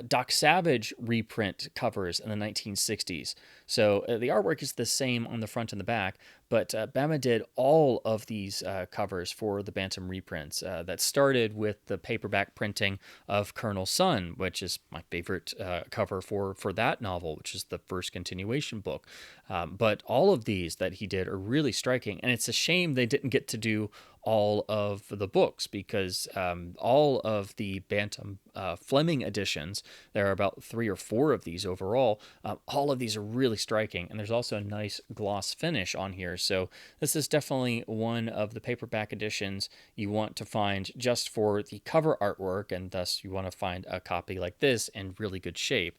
Doc Savage reprint covers in the 1960s. So the artwork is the same on the front and the back, but Bama did all of these covers for the Bantam reprints. That started with the paperback printing of Colonel Sun, which is my favorite cover for that novel, which is the first continuation book. But all of these that he did are really striking, and it's a shame they didn't get to do all of the books, because all of the Bantam Fleming editions, there are about 3 or 4 of these overall, all of these are really striking, and there's also a nice gloss finish on here. So this is definitely one of the paperback editions you want to find just for the cover artwork, and thus you want to find a copy like this in really good shape.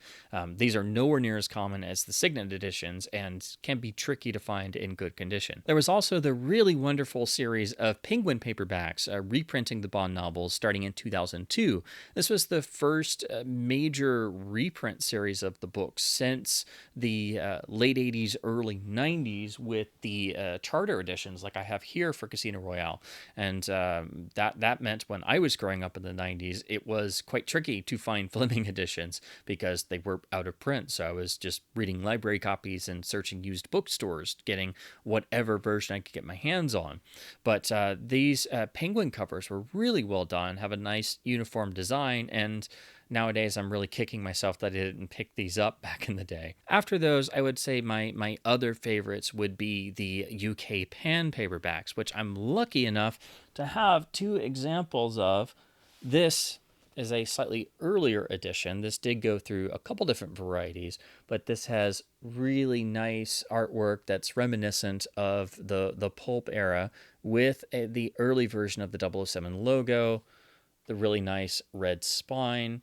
These are nowhere near as common as the Signet editions and can be tricky to find in good condition. There was also the really wonderful series of Penguin paperbacks reprinting the Bond novels starting in 2002. This was the first major reprint series of the book since the late 80s, early 90s, with the charter editions like I have here for Casino Royale. And that meant when I was growing up in the 90s, it was quite tricky to find Fleming editions because they were out of print. So I was just reading library copies and searching used bookstores, getting whatever version I could get my hands on. But these Penguin covers were really well done, have a nice uniform design, and nowadays I'm really kicking myself that I didn't pick these up back in the day. After those, I would say my other favorites would be the UK Pan paperbacks, which I'm lucky enough to have 2 examples of. This is a slightly earlier edition. This did go through a couple different varieties, but this has really nice artwork that's reminiscent of the pulp era, with the early version of the 007 logo, the really nice red spine.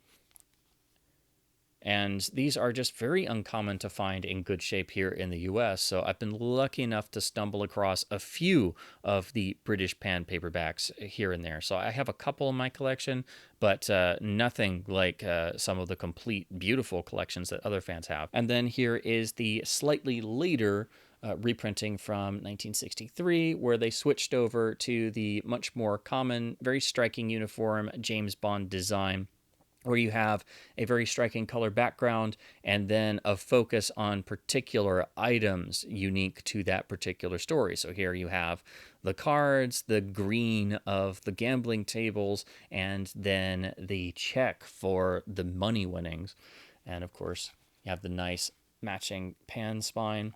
And these are just very uncommon to find in good shape here in the US. So I've been lucky enough to stumble across a few of the British Pan paperbacks here and there. So I have a couple in my collection, but nothing like some of the complete beautiful collections that other fans have. And then here is the slightly later reprinting from 1963, where they switched over to the much more common, very striking uniform James Bond design, where you have a very striking color background and then a focus on particular items unique to that particular story. So here you have the cards, the green of the gambling tables, and then the check for the money winnings. And of course, you have the nice matching pan spine.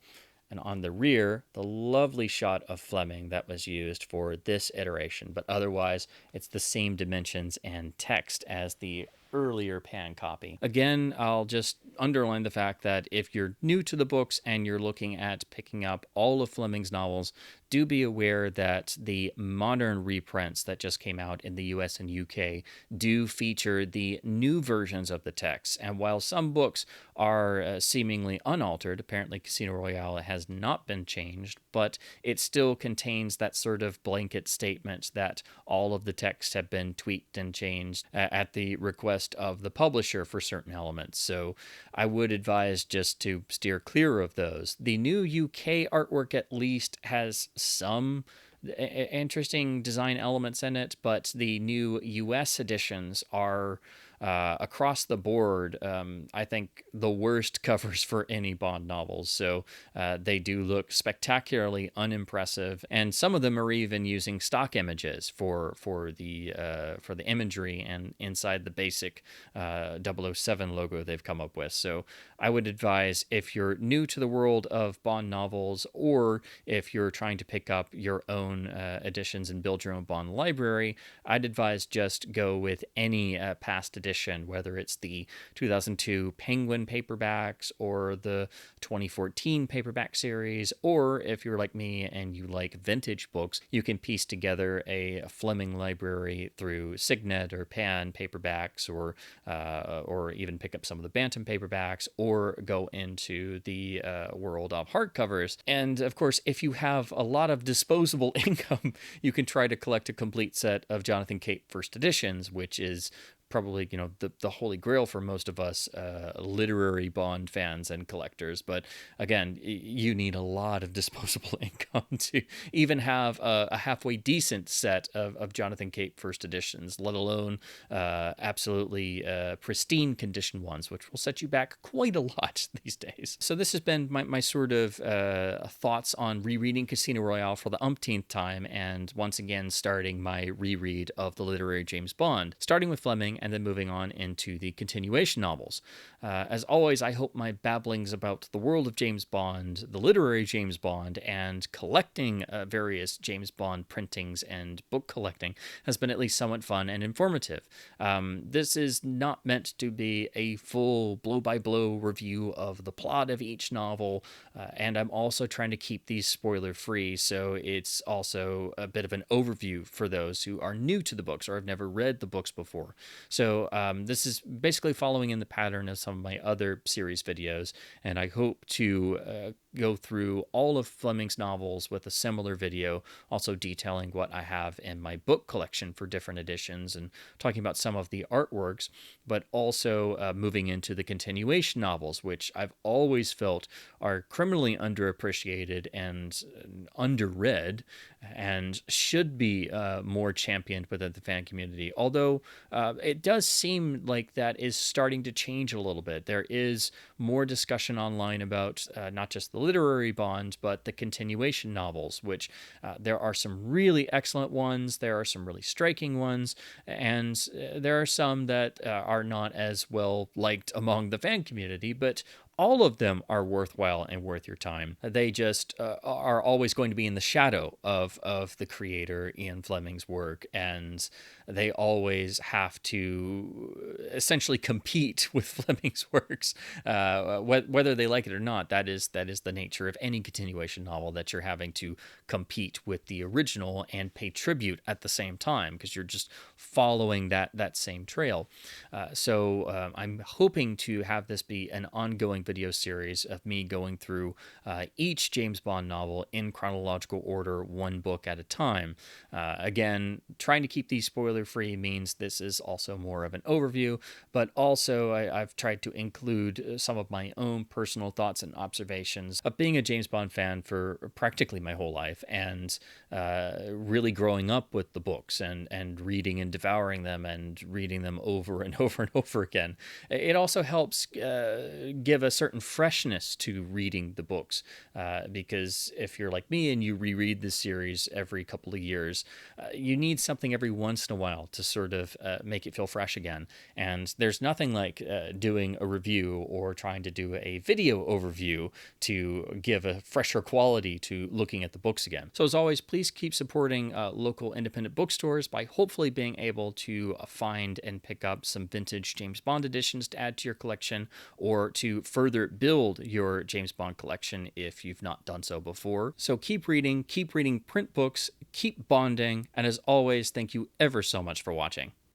And on the rear, the lovely shot of Fleming that was used for this iteration. But otherwise, it's the same dimensions and text as the earlier Pan copy. Again, I'll just underline the fact that if you're new to the books and you're looking at picking up all of Fleming's novels, do be aware that the modern reprints that just came out in the US and UK do feature the new versions of the text. And while some books are seemingly unaltered, apparently Casino Royale has not been changed, but it still contains that sort of blanket statement that all of the texts have been tweaked and changed at the request of the publisher for certain elements. So I would advise just to steer clear of those. The new UK artwork at least has some interesting design elements in it, but the new US editions are across the board, I think the worst covers for any Bond novels. So they do look spectacularly unimpressive, and some of them are even using stock images for the imagery and inside the basic 007 logo they've come up with. So I would advise, if you're new to the world of Bond novels, or if you're trying to pick up your own editions and build your own Bond library, I'd advise just go with any past edition, whether it's the 2002 Penguin paperbacks or the 2014 paperback series, or if you're like me and you like vintage books, you can piece together a Fleming library through Signet or Pan paperbacks, or even pick up some of the Bantam paperbacks, or go into the world of hardcovers. And of course, if you have a lot of disposable income, you can try to collect a complete set of Jonathan Cape first editions, which is probably, the holy grail for most of us literary Bond fans and collectors. But again, you need a lot of disposable income to even have a halfway decent set of Jonathan Cape first editions, let alone absolutely pristine condition ones, which will set you back quite a lot these days. So this has been my sort of thoughts on rereading Casino Royale for the umpteenth time, and once again starting my reread of the literary James Bond, starting with Fleming and then moving on into the continuation novels. As always, I hope my babblings about the world of James Bond, the literary James Bond, and collecting various James Bond printings and book collecting has been at least somewhat fun and informative. This is not meant to be a full blow-by-blow review of the plot of each novel, and I'm also trying to keep these spoiler-free, so it's also a bit of an overview for those who are new to the books or have never read the books before. So this is basically following in the pattern of some of my other series videos, and I hope to go through all of Fleming's novels with a similar video, also detailing what I have in my book collection for different editions and talking about some of the artworks, but also moving into the continuation novels, which I've always felt are criminally underappreciated and underread and should be more championed within the fan community. Although it does seem like that is starting to change a little bit. There is more discussion online about not just the literary Bond, but the continuation novels, which there are some really excellent ones, there are some really striking ones, and there are some that are not as well liked among the fan community, but all of them are worthwhile and worth your time. They just are always going to be in the shadow of the creator, Ian Fleming's work, and they always have to essentially compete with Fleming's works, whether they like it or not. That is the nature of any continuation novel, that you're having to compete with the original and pay tribute at the same time, because you're just following that same trail. So I'm hoping to have this be an ongoing video series of me going through each James Bond novel in chronological order, one book at a time. Again, trying to keep these spoiler-free means this is also more of an overview, but also I've tried to include some of my own personal thoughts and observations of being a James Bond fan for practically my whole life, and really growing up with the books and reading and devouring them and reading them over and over and over again. It also helps give a certain freshness to reading the books, because if you're like me and you reread this series every couple of years, you need something every once in a while to sort of make it feel fresh again. And there's nothing like doing a review or trying to do a video overview to give a fresher quality to looking at the books again. So as always, please keep supporting local independent bookstores by hopefully being able to find and pick up some vintage James Bond editions to add to your collection, or to further build your James Bond collection if you've not done so before. So keep reading print books, keep bonding, and as always, thank you ever so much for watching.